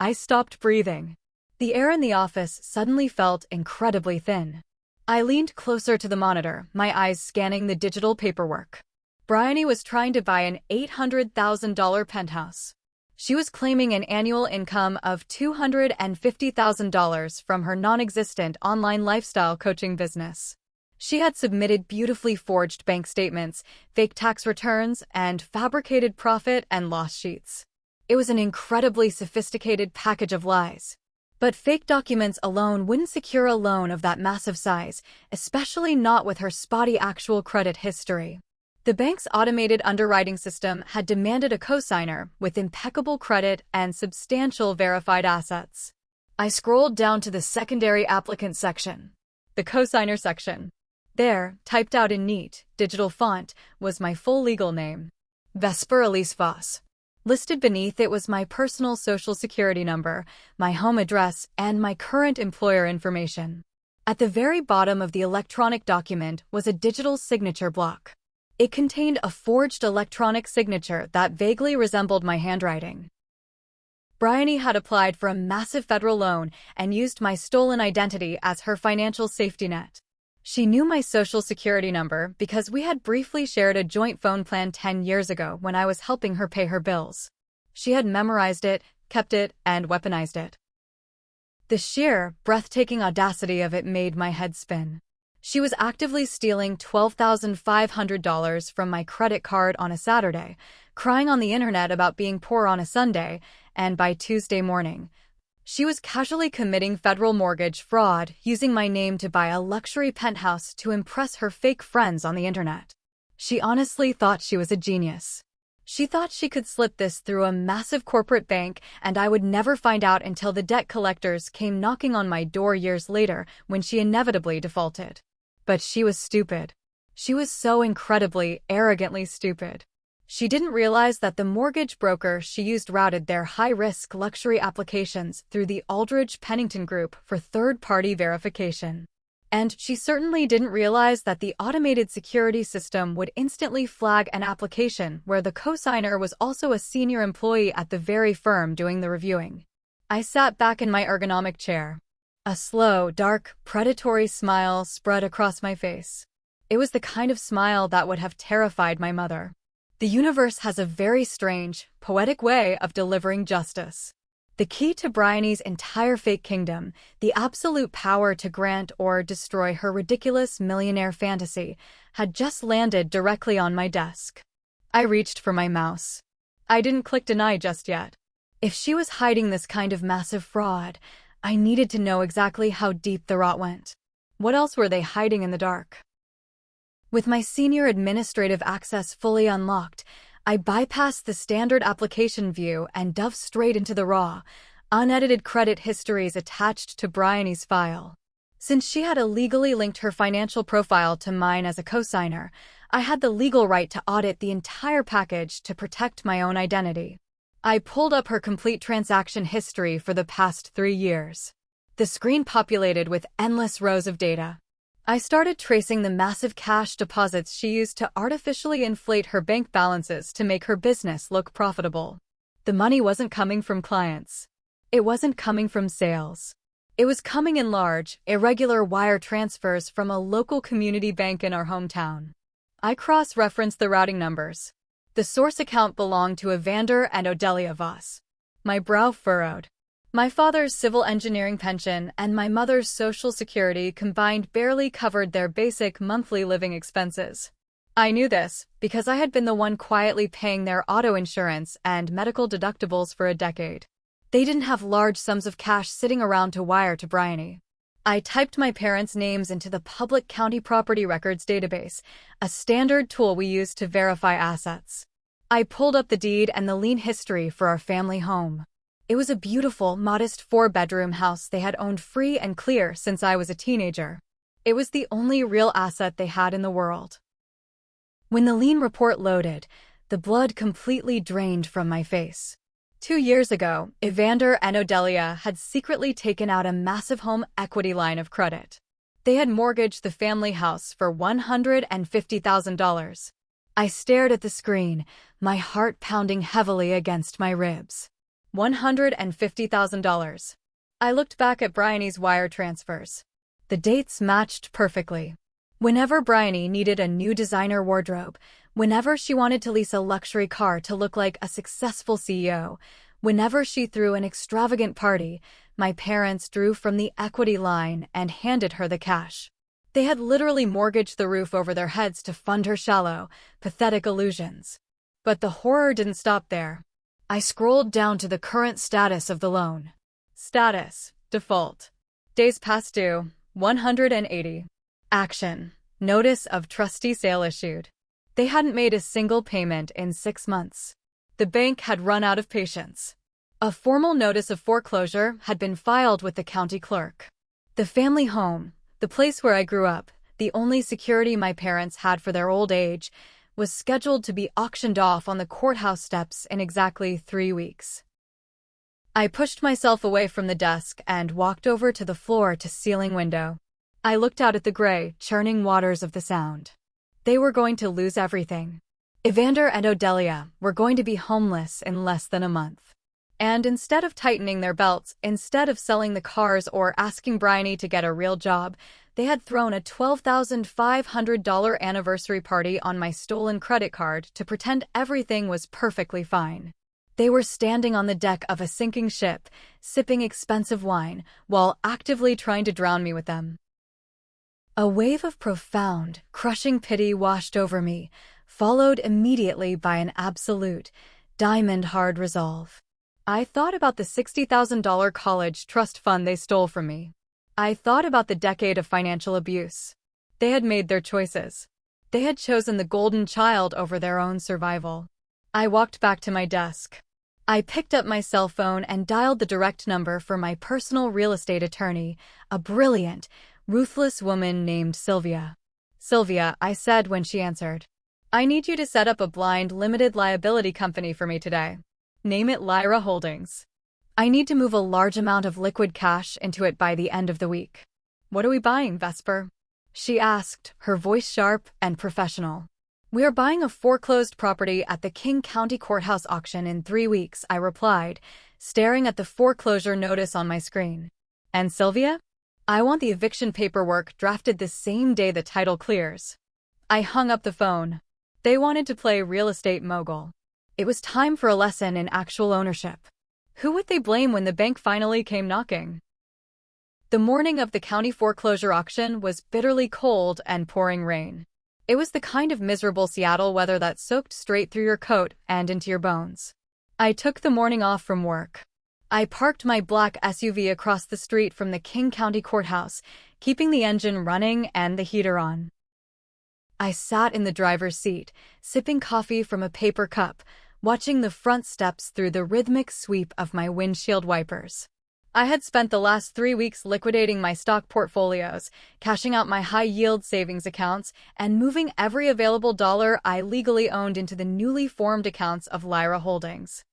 Speaker 1: I stopped breathing. The air in the office suddenly felt incredibly thin. I leaned closer to the monitor, my eyes scanning the digital paperwork. Briony was trying to buy an $800,000 penthouse. She was claiming an annual income of $250,000 from her non-existent online lifestyle coaching business. She had submitted beautifully forged bank statements, fake tax returns, and fabricated profit and loss sheets. It was an incredibly sophisticated package of lies. But fake documents alone wouldn't secure a loan of that massive size, especially not with her spotty actual credit history. The bank's automated underwriting system had demanded a cosigner with impeccable credit and substantial verified assets. I scrolled down to the secondary applicant section. The cosigner section. There, typed out in neat, digital font, was my full legal name. Vesper Elise Voss. Listed beneath it was my personal social security number, my home address, and my current employer information. At the very bottom of the electronic document was a digital signature block. It contained a forged electronic signature that vaguely resembled my handwriting. Briony had applied for a massive federal loan and used my stolen identity as her financial safety net. She knew my social security number because we had briefly shared a joint phone plan 10 years ago when I was helping her pay her bills. She had memorized it, kept it, and weaponized it. The sheer, breathtaking audacity of it made my head spin. She was actively stealing $12,500 from my credit card on a Saturday, crying on the internet about being poor on a Sunday, and by Tuesday morning, she was casually committing federal mortgage fraud, using my name to buy a luxury penthouse to impress her fake friends on the internet. She honestly thought she was a genius. She thought she could slip this through a massive corporate bank, and I would never find out until the debt collectors came knocking on my door years later when she inevitably defaulted. But she was stupid. She was so incredibly, arrogantly stupid. She didn't realize that the mortgage broker she used routed their high-risk luxury applications through the Aldridge Pennington Group for third-party verification. And she certainly didn't realize that the automated security system would instantly flag an application where the cosigner was also a senior employee at the very firm doing the reviewing. I sat back in my ergonomic chair. A slow, dark, predatory smile spread across my face. It was the kind of smile that would have terrified my mother. The universe has a very strange, poetic way of delivering justice. The key to Briony's entire fake kingdom, the absolute power to grant or destroy her ridiculous millionaire fantasy, had just landed directly on my desk. I reached for my mouse. I didn't click deny just yet. If she was hiding this kind of massive fraud, I needed to know exactly how deep the rot went. What else were they hiding in the dark? With my senior administrative access fully unlocked, I bypassed the standard application view and dove straight into the raw, unedited credit histories attached to Briony's file. Since she had illegally linked her financial profile to mine as a cosigner, I had the legal right to audit the entire package to protect my own identity. I pulled up her complete transaction history for the past 3 years. The screen populated with endless rows of data. I started tracing the massive cash deposits she used to artificially inflate her bank balances to make her business look profitable. The money wasn't coming from clients. It wasn't coming from sales. It was coming in large, irregular wire transfers from a local community bank in our hometown. I cross-referenced the routing numbers. The source account belonged to Evander and Odelia Voss. My brow furrowed. My father's civil engineering pension and my mother's social security combined barely covered their basic monthly living expenses. I knew this because I had been the one quietly paying their auto insurance and medical deductibles for a decade. They didn't have large sums of cash sitting around to wire to Briony. I typed my parents' names into the public county property records database, a standard tool we use to verify assets. I pulled up the deed and the lien history for our family home. It was a beautiful, modest 4-bedroom house they had owned free and clear since I was a teenager. It was the only real asset they had in the world. When the lien report loaded, the blood completely drained from my face. 2 years ago, Evander and Odelia had secretly taken out a massive home equity line of credit. They had mortgaged the family house for $150,000. I stared at the screen, my heart pounding heavily against my ribs. $150,000. I looked back at Briony's wire transfers. The dates matched perfectly. Whenever Briony needed a new designer wardrobe, whenever she wanted to lease a luxury car to look like a successful CEO, whenever she threw an extravagant party, my parents drew from the equity line and handed her the cash. They had literally mortgaged the roof over their heads to fund her shallow, pathetic illusions. But the horror didn't stop there. I scrolled down to the current status of the loan. Status: default. Days past due: 180. Action: notice of trustee sale issued. They hadn't made a single payment in 6 months. The bank had run out of patience. A formal notice of foreclosure had been filed with the county clerk. The family home, the place where I grew up, the only security my parents had for their old age, was scheduled to be auctioned off on the courthouse steps in exactly 3 weeks. I pushed myself away from the desk and walked over to the floor-to-ceiling window. I looked out at the gray, churning waters of the Sound. They were going to lose everything. Evander and Odelia were going to be homeless in less than a month. And instead of tightening their belts, instead of selling the cars or asking Briony to get a real job, they had thrown a $12,500 anniversary party on my stolen credit card to pretend everything was perfectly fine. They were standing on the deck of a sinking ship, sipping expensive wine, while actively trying to drown me with them. A wave of profound, crushing pity washed over me, followed immediately by an absolute, diamond-hard resolve. I thought about the $60,000 college trust fund they stole from me. I thought about the decade of financial abuse. They had made their choices. They had chosen the golden child over their own survival. I walked back to my desk. I picked up my cell phone and dialed the direct number for my personal real estate attorney, a brilliant, ruthless woman named Sylvia. "Sylvia," I said when she answered, "I need you to set up a blind, limited liability company for me today. Name it Lyra Holdings. I need to move a large amount of liquid cash into it by the end of the week." "What are we buying, Vesper?" she asked, her voice sharp and professional. "We are buying a foreclosed property at the King County Courthouse auction in 3 weeks," I replied, staring at the foreclosure notice on my screen. "And Sylvia? I want the eviction paperwork drafted the same day the title clears." I hung up the phone. They wanted to play real estate mogul. It was time for a lesson in actual ownership. Who would they blame when the bank finally came knocking? The morning of the county foreclosure auction was bitterly cold and pouring rain. It was the kind of miserable Seattle weather that soaked straight through your coat and into your bones. I took the morning off from work. I parked my black SUV across the street from the King County Courthouse, keeping the engine running and the heater on. I sat in the driver's seat, sipping coffee from a paper cup, watching the front steps through the rhythmic sweep of my windshield wipers. I had spent the last 3 weeks liquidating my stock portfolios, cashing out my high-yield savings accounts, and moving every available dollar I legally owned into the newly formed accounts of Lyra Holdings.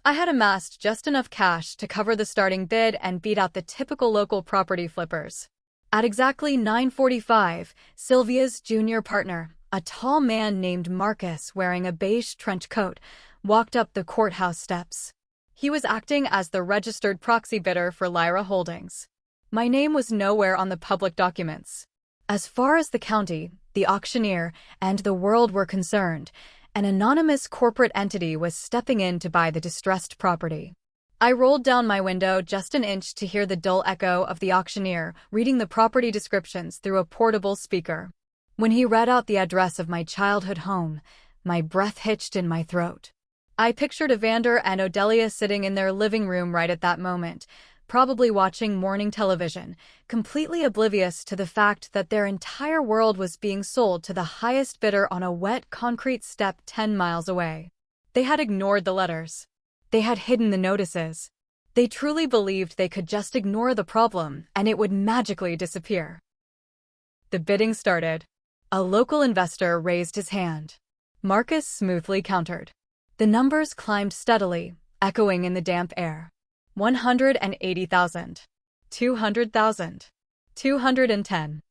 Speaker 1: I had amassed just enough cash to cover the starting bid and beat out the typical local property flippers. At exactly 9:45, Sylvia's junior partner, a tall man named Marcus wearing a beige trench coat, walked up the courthouse steps. He was acting as the registered proxy bidder for Lyra Holdings. My name was nowhere on the public documents. As far as the county, the auctioneer, and the world were concerned, an anonymous corporate entity was stepping in to buy the distressed property. I rolled down my window just an inch to hear the dull echo of the auctioneer reading the property descriptions through a portable speaker. When he read out the address of my childhood home, my breath hitched in my throat. I pictured Evander and Odelia sitting in their living room right at that moment, probably watching morning television, completely oblivious to the fact that their entire world was being sold to the highest bidder on a wet concrete step 10 miles away. They had ignored the letters. They had hidden the notices. They truly believed they could just ignore the problem and it would magically disappear. The bidding started. A local investor raised his hand. Marcus smoothly countered. The numbers climbed steadily, echoing in the damp air. 180,000. 200,000. 210.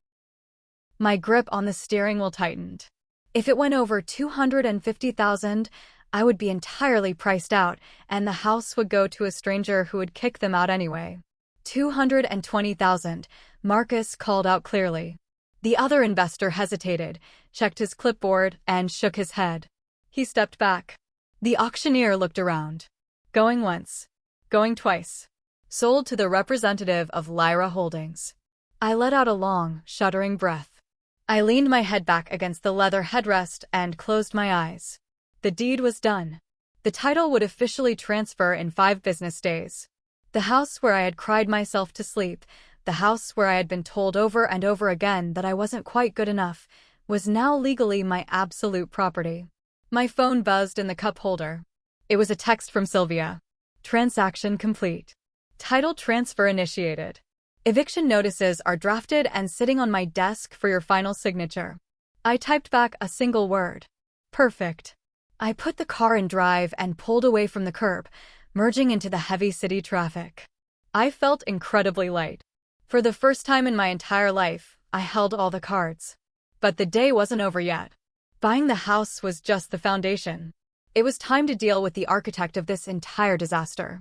Speaker 1: My grip on the steering wheel tightened. If it went over 250,000, I would be entirely priced out, and the house would go to a stranger who would kick them out anyway. 220,000, Marcus called out clearly. The other investor hesitated, checked his clipboard, and shook his head. He stepped back. The auctioneer looked around. Going once. Going twice. Sold to the representative of Lyra Holdings. I let out a long, shuddering breath. I leaned my head back against the leather headrest and closed my eyes. The deed was done. The title would officially transfer in 5 business days. The house where I had cried myself to sleep, the house where I had been told over and over again that I wasn't quite good enough, was now legally my absolute property. My phone buzzed in the cup holder. It was a text from Sylvia. Transaction complete. Title transfer initiated. Eviction notices are drafted and sitting on my desk for your final signature. I typed back a single word. Perfect. I put the car in drive and pulled away from the curb, merging into the heavy city traffic. I felt incredibly light. For the first time in my entire life, I held all the cards. But the day wasn't over yet. Buying the house was just the foundation. It was time to deal with the architect of this entire disaster.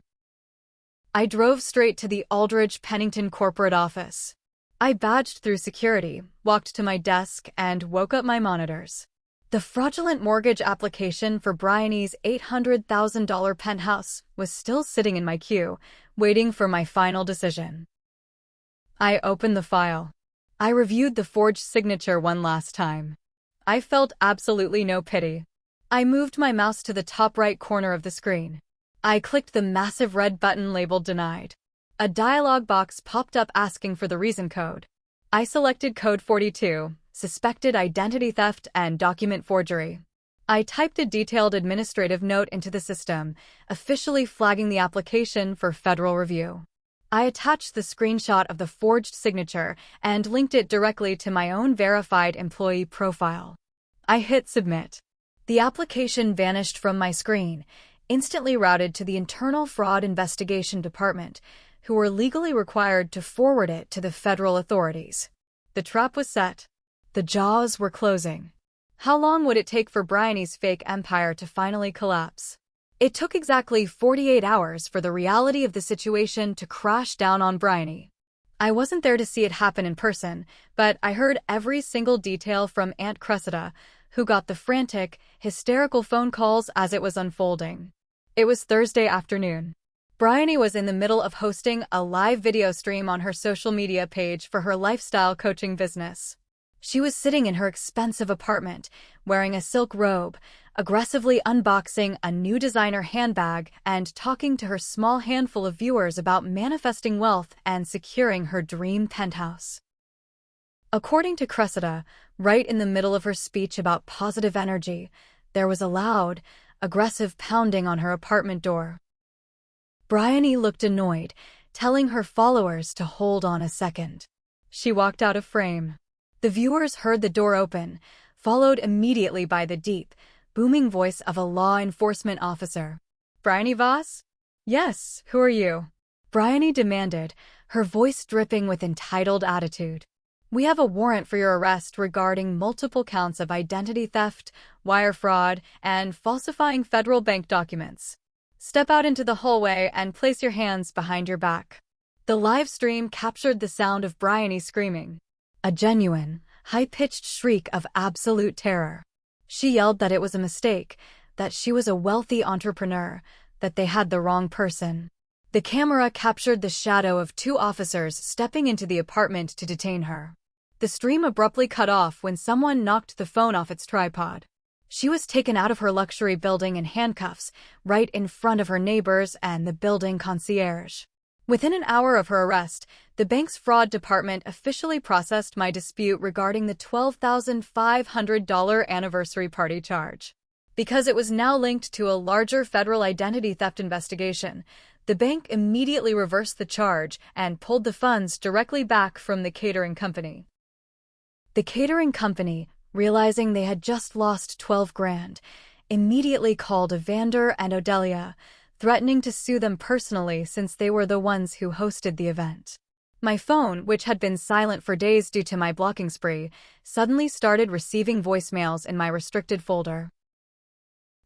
Speaker 1: I drove straight to the Aldridge Pennington corporate office. I badged through security, walked to my desk, and woke up my monitors. The fraudulent mortgage application for Briony's $800,000 penthouse was still sitting in my queue, waiting for my final decision. I opened the file. I reviewed the forged signature one last time. I felt absolutely no pity. I moved my mouse to the top right corner of the screen. I clicked the massive red button labeled Denied. A dialog box popped up asking for the reason code. I selected code 42, suspected identity theft and document forgery. I typed a detailed administrative note into the system, officially flagging the application for federal review. I attached the screenshot of the forged signature and linked it directly to my own verified employee profile. I hit submit. The application vanished from my screen, instantly routed to the Internal Fraud Investigation Department, who were legally required to forward it to the federal authorities. The trap was set. The jaws were closing. How long would it take for Briony's fake empire to finally collapse? It took exactly 48 hours for the reality of the situation to crash down on Briony. I wasn't there to see it happen in person, but I heard every single detail from Aunt Cressida, who got the frantic, hysterical phone calls as it was unfolding. It was Thursday afternoon. Briony was in the middle of hosting a live video stream on her social media page for her lifestyle coaching business. She was sitting in her expensive apartment, wearing a silk robe, aggressively unboxing a new designer handbag and talking to her small handful of viewers about manifesting wealth and securing her dream penthouse. According to Cressida, right in the middle of her speech about positive energy, there was a loud, aggressive pounding on her apartment door. Briony looked annoyed, telling her followers to hold on a second. She walked out of frame. The viewers heard the door open, followed immediately by the deep, booming voice of a law enforcement officer. "Briony Voss?" "Yes, who are you?" Briony demanded, her voice dripping with entitled attitude. "We have a warrant for your arrest regarding multiple counts of identity theft, wire fraud, and falsifying federal bank documents. Step out into the hallway and place your hands behind your back." The live stream captured the sound of Briony screaming. A genuine, high-pitched shriek of absolute terror. She yelled that it was a mistake, that she was a wealthy entrepreneur, that they had the wrong person. The camera captured the shadow of 2 officers stepping into the apartment to detain her. The stream abruptly cut off when someone knocked the phone off its tripod. She was taken out of her luxury building in handcuffs, right in front of her neighbors and the building concierge. Within an hour of her arrest, the bank's fraud department officially processed my dispute regarding the $12,500 anniversary party charge. Because it was now linked to a larger federal identity theft investigation, the bank immediately reversed the charge and pulled the funds directly back from the catering company. The catering company, realizing they had just lost $12 grand, immediately called Evander and Odelia, threatening to sue them personally since they were the ones who hosted the event. My phone, which had been silent for days due to my blocking spree, suddenly started receiving voicemails in my restricted folder.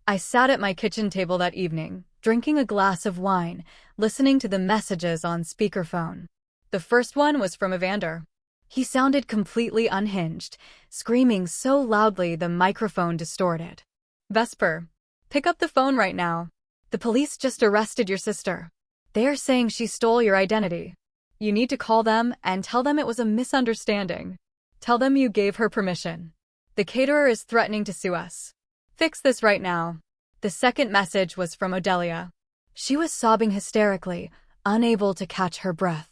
Speaker 1: I sat at my kitchen table that evening, drinking a glass of wine, listening to the messages on speakerphone. The first one was from Evander. He sounded completely unhinged, screaming so loudly the microphone distorted. "Vesper, pick up the phone right now. The police just arrested your sister. They are saying she stole your identity. You need to call them and tell them it was a misunderstanding. Tell them you gave her permission. The caterer is threatening to sue us. Fix this right now." The second message was from Odelia. She was sobbing hysterically, unable to catch her breath.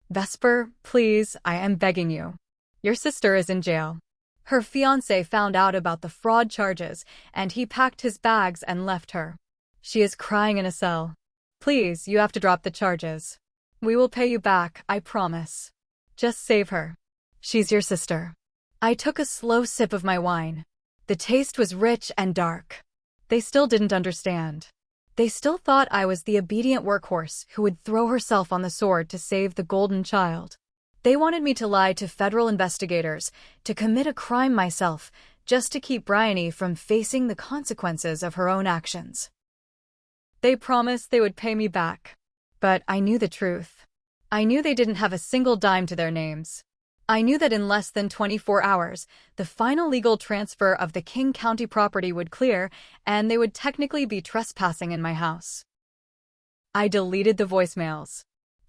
Speaker 1: "Vesper, please, I am begging you. Your sister is in jail. Her fiancé found out about the fraud charges, and he packed his bags and left her. She is crying in a cell. Please, you have to drop the charges. We will pay you back, I promise. Just save her. She's your sister." I took a slow sip of my wine. The taste was rich and dark. They still didn't understand. They still thought I was the obedient workhorse who would throw herself on the sword to save the golden child. They wanted me to lie to federal investigators, to commit a crime myself, just to keep Briony from facing the consequences of her own actions. They promised they would pay me back. But I knew the truth. I knew they didn't have a single dime to their names. I knew that in less than 24 hours, the final legal transfer of the King County property would clear, and they would technically be trespassing in my house. I deleted the voicemails.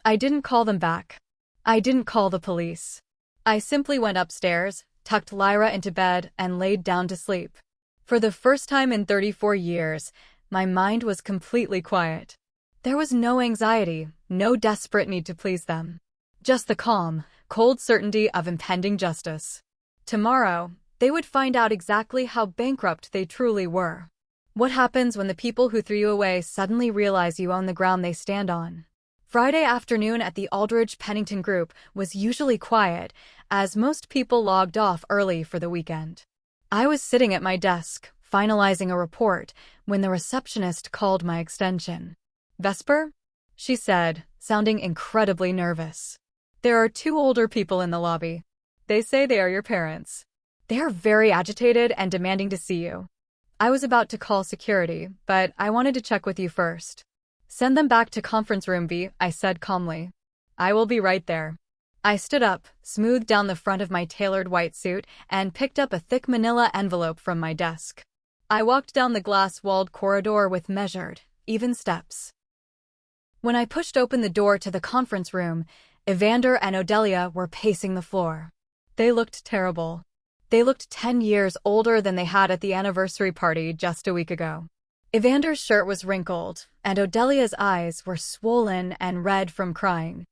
Speaker 1: I didn't call them back. I didn't call the police. I simply went upstairs, tucked Lyra into bed, and laid down to sleep. For the first time in 34 years, my mind was completely quiet. There was no anxiety, no desperate need to please them. Just the calm, cold certainty of impending justice. Tomorrow, they would find out exactly how bankrupt they truly were. What happens when the people who threw you away suddenly realize you own the ground they stand on? Friday afternoon at the Aldridge-Pennington group was usually quiet, as most people logged off early for the weekend. I was sitting at my desk, finalizing a report, when the receptionist called my extension. "Vesper?" she said, sounding incredibly nervous. "There are two older people in the lobby. They say they are your parents. They are very agitated and demanding to see you. I was about to call security, but I wanted to check with you first." "Send them back to conference room B," I said calmly. "I will be right there." I stood up, smoothed down the front of my tailored white suit, and picked up a thick manila envelope from my desk. I walked down the glass-walled corridor with measured, even steps. When I pushed open the door to the conference room, Evander and Odelia were pacing the floor. They looked terrible. They looked 10 years older than they had at the anniversary party just a week ago. Evander's shirt was wrinkled, and Odelia's eyes were swollen and red from crying.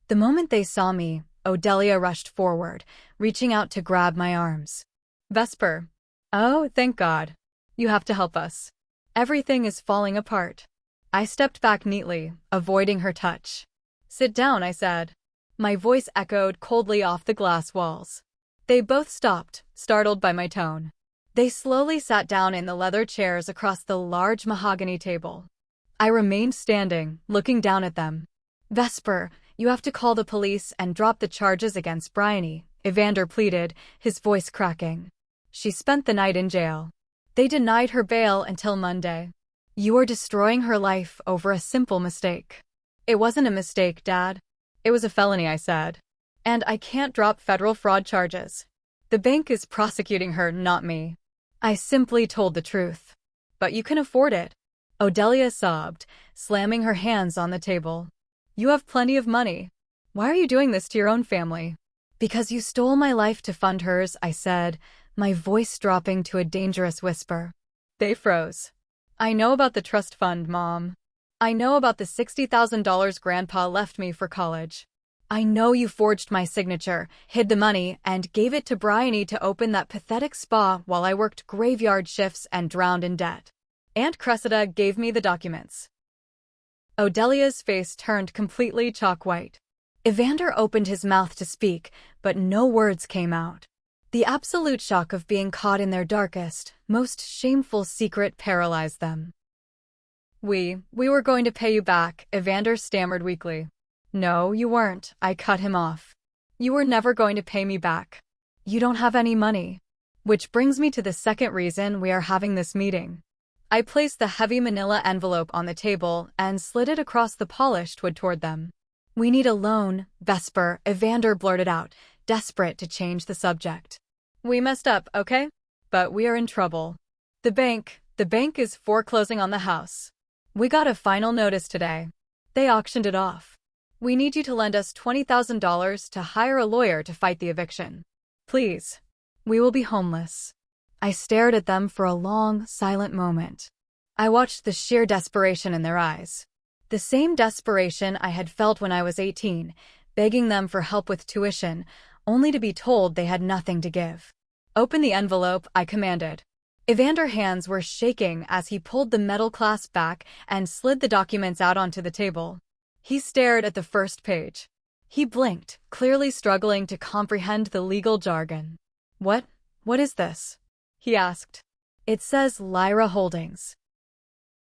Speaker 1: The moment they saw me, Odelia rushed forward, reaching out to grab my arms. "Vesper. Oh, thank God. You have to help us. Everything is falling apart." I stepped back neatly, avoiding her touch. "Sit down," I said. My voice echoed coldly off the glass walls. They both stopped, startled by my tone. They slowly sat down in the leather chairs across the large mahogany table. I remained standing, looking down at them. "Vesper, you have to call the police and drop the charges against Briony," Evander pleaded, his voice cracking. "She spent the night in jail. They denied her bail until Monday. You are destroying her life over a simple mistake." "It wasn't a mistake, Dad. It was a felony," I said. "And I can't drop federal fraud charges. The bank is prosecuting her, not me." I simply told the truth. "But you can afford it." Odelia sobbed, slamming her hands on the table. "You have plenty of money. Why are you doing this to your own family?" "Because you stole my life to fund hers," I said, my voice dropping to a dangerous whisper. They froze. "I know about the trust fund, Mom. I know about the $60,000 Grandpa left me for college. I know you forged my signature, hid the money, and gave it to Briony to open that pathetic spa while I worked graveyard shifts and drowned in debt. Aunt Cressida gave me the documents. Odelia's face turned completely chalk white. Evander opened his mouth to speak, but no words came out. The absolute shock of being caught in their darkest, most shameful secret paralyzed them. We were going to pay you back," Evander stammered weakly. "No, you weren't," I cut him off. "You were never going to pay me back. You don't have any money." Which brings me to the second reason we are having this meeting. I placed the heavy manila envelope on the table and slid it across the polished wood toward them. "We need a loan, Vesper," Evander blurted out, desperate to change the subject. "We messed up, okay? But we are in trouble. The bank is foreclosing on the house. We got a final notice today. They auctioned it off. We need you to lend us $20,000 to hire a lawyer to fight the eviction. Please. We will be homeless." I stared at them for a long, silent moment. I watched the sheer desperation in their eyes. The same desperation I had felt when I was 18, begging them for help with tuition, only to be told they had nothing to give. "Open the envelope," I commanded. Evander's hands were shaking as he pulled the metal clasp back and slid the documents out onto the table. He stared at the first page. He blinked, clearly struggling to comprehend the legal jargon. What is this?" he asked. "It says Lyra Holdings."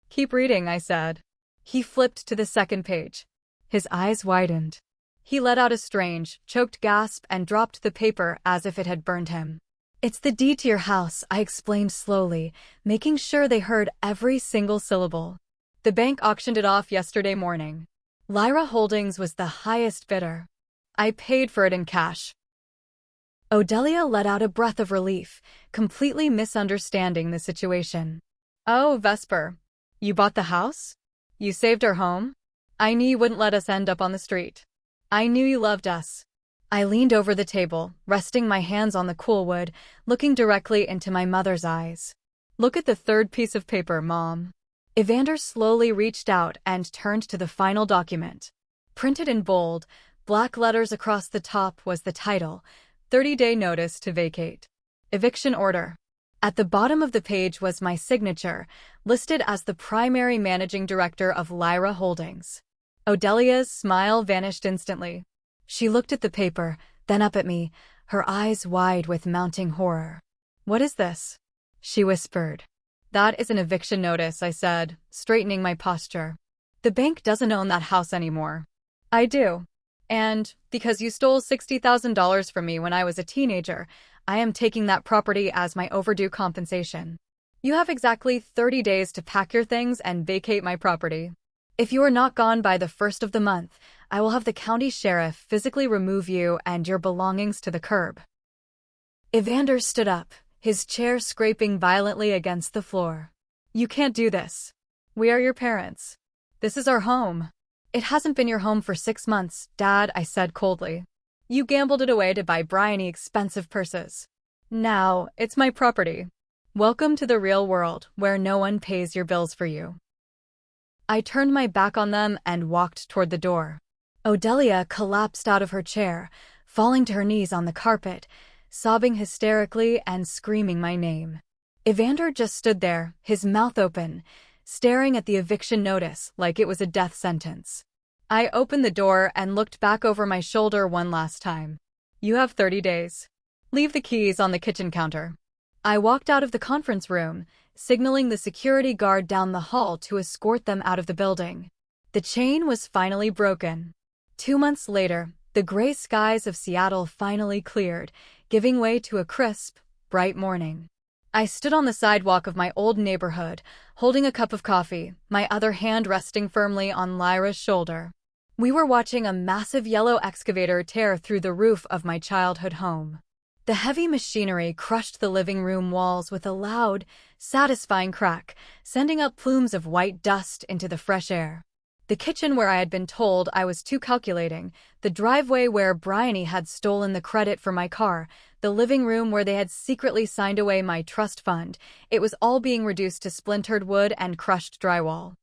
Speaker 1: "Keep reading," I said. He flipped to the second page. His eyes widened. He let out a strange, choked gasp and dropped the paper as if it had burned him. "It's the deed to your house," I explained slowly, making sure they heard every single syllable. "The bank auctioned it off yesterday morning. Lyra Holdings was the highest bidder. I paid for it in cash." Odelia let out a breath of relief, completely misunderstanding the situation. "Oh, Vesper. You bought the house? You saved our home? I knew you wouldn't let us end up on the street. I knew you loved us." I leaned over the table, resting my hands on the cool wood, looking directly into my mother's eyes. "Look at the third piece of paper, Mom." Evander slowly reached out and turned to the final document. Printed in bold, black letters across the top was the title, 30-day notice to vacate. Eviction order. At the bottom of the page was my signature, listed as the primary managing director of Lyra Holdings. Odelia's smile vanished instantly. She looked at the paper, then up at me, her eyes wide with mounting horror. "What is this?" she whispered. "That is an eviction notice," I said, straightening my posture. "The bank doesn't own that house anymore." "I do. And, because you stole $60,000 from me when I was a teenager, I am taking that property as my overdue compensation. You have exactly 30 days to pack your things and vacate my property. If you are not gone by the 1st of the month, I will have the county sheriff physically remove you and your belongings to the curb." Evander stood up, his chair scraping violently against the floor. "You can't do this. We are your parents. This is our home." "It hasn't been your home for 6 months, Dad," I said coldly. "You gambled it away to buy Briony expensive purses. Now, it's my property. Welcome to the real world, where no one pays your bills for you." I turned my back on them and walked toward the door. Odelia collapsed out of her chair, falling to her knees on the carpet, sobbing hysterically and screaming my name. Evander just stood there, his mouth open, staring at the eviction notice like it was a death sentence. I opened the door and looked back over my shoulder one last time. "You have 30 days. Leave the keys on the kitchen counter." I walked out of the conference room, signaling the security guard down the hall to escort them out of the building. The chain was finally broken. 2 months later, the gray skies of Seattle finally cleared, giving way to a crisp, bright morning. I stood on the sidewalk of my old neighborhood, holding a cup of coffee, my other hand resting firmly on Lyra's shoulder. We were watching a massive yellow excavator tear through the roof of my childhood home. The heavy machinery crushed the living room walls with a loud, satisfying crack, sending up plumes of white dust into the fresh air. The kitchen where I had been told I was too calculating, the driveway where Briony had stolen the credit for my car, the living room where they had secretly signed away my trust fund, it was all being reduced to splintered wood and crushed drywall.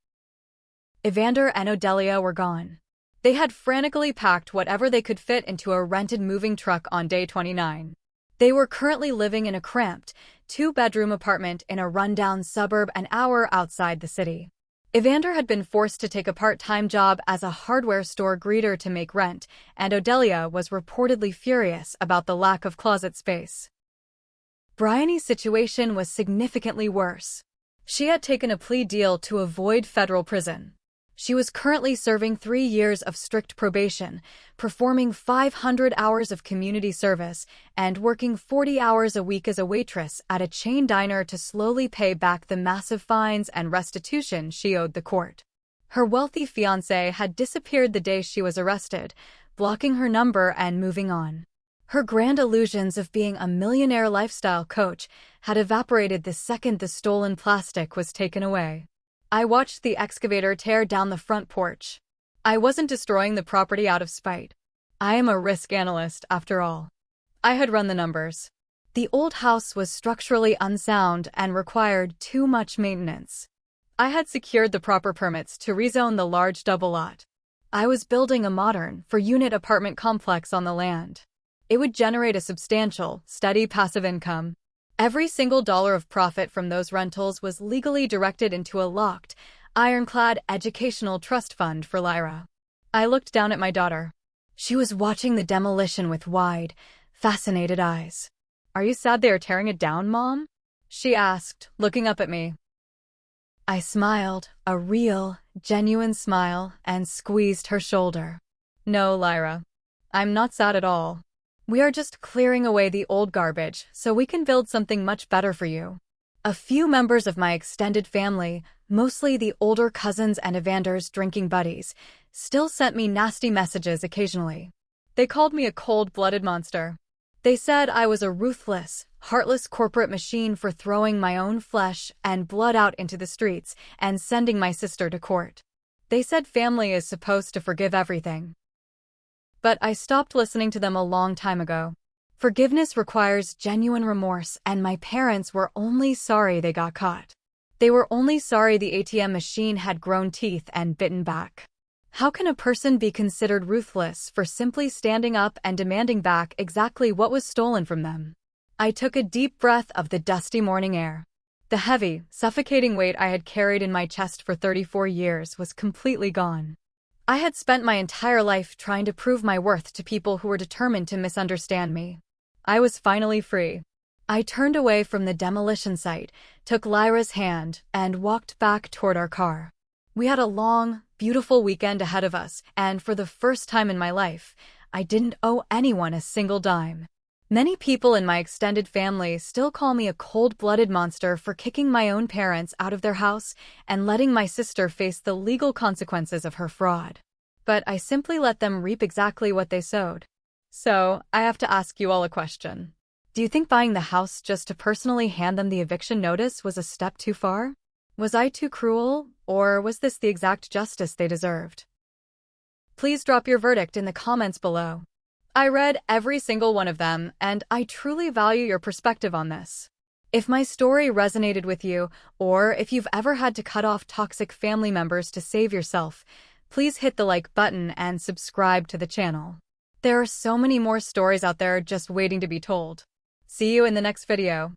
Speaker 1: Evander and Odelia were gone. They had frantically packed whatever they could fit into a rented moving truck on day 29. They were currently living in a cramped, two-bedroom apartment in a rundown suburb an hour outside the city. Evander had been forced to take a part-time job as a hardware store greeter to make rent, and Odelia was reportedly furious about the lack of closet space. Briony's situation was significantly worse. She had taken a plea deal to avoid federal prison. She was currently serving 3 years of strict probation, performing 500 hours of community service, and working 40 hours a week as a waitress at a chain diner to slowly pay back the massive fines and restitution she owed the court. Her wealthy fiancé had disappeared the day she was arrested, blocking her number and moving on. Her grand illusions of being a millionaire lifestyle coach had evaporated the second the stolen plastic was taken away. I watched the excavator tear down the front porch. I wasn't destroying the property out of spite. I am a risk analyst, after all. I had run the numbers. The old house was structurally unsound and required too much maintenance. I had secured the proper permits to rezone the large double lot. I was building a modern, four-unit apartment complex on the land. It would generate a substantial, steady passive income. Every single dollar of profit from those rentals was legally directed into a locked, ironclad educational trust fund for Lyra. I looked down at my daughter. She was watching the demolition with wide, fascinated eyes. "Are you sad they are tearing it down, Mom?" she asked, looking up at me. I smiled, a real, genuine smile, and squeezed her shoulder. "No, Lyra. I'm not sad at all. We are just clearing away the old garbage so we can build something much better for you." A few members of my extended family, mostly the older cousins and Evander's drinking buddies, still sent me nasty messages occasionally. They called me a cold-blooded monster. They said I was a ruthless, heartless corporate machine for throwing my own flesh and blood out into the streets and sending my sister to court. They said family is supposed to forgive everything. But I stopped listening to them a long time ago. Forgiveness requires genuine remorse, and my parents were only sorry they got caught. They were only sorry the ATM machine had grown teeth and bitten back. How can a person be considered ruthless for simply standing up and demanding back exactly what was stolen from them? I took a deep breath of the dusty morning air. The heavy, suffocating weight I had carried in my chest for 34 years was completely gone. I had spent my entire life trying to prove my worth to people who were determined to misunderstand me. I was finally free. I turned away from the demolition site, took Lyra's hand, and walked back toward our car. We had a long, beautiful weekend ahead of us, and for the first time in my life, I didn't owe anyone a single dime. Many people in my extended family still call me a cold-blooded monster for kicking my own parents out of their house and letting my sister face the legal consequences of her fraud. But I simply let them reap exactly what they sowed. So, I have to ask you all a question. Do you think buying the house just to personally hand them the eviction notice was a step too far? Was I too cruel, or was this the exact justice they deserved? Please drop your verdict in the comments below. I read every single one of them, and I truly value your perspective on this. If my story resonated with you, or if you've ever had to cut off toxic family members to save yourself, please hit the like button and subscribe to the channel. There are so many more stories out there just waiting to be told. See you in the next video.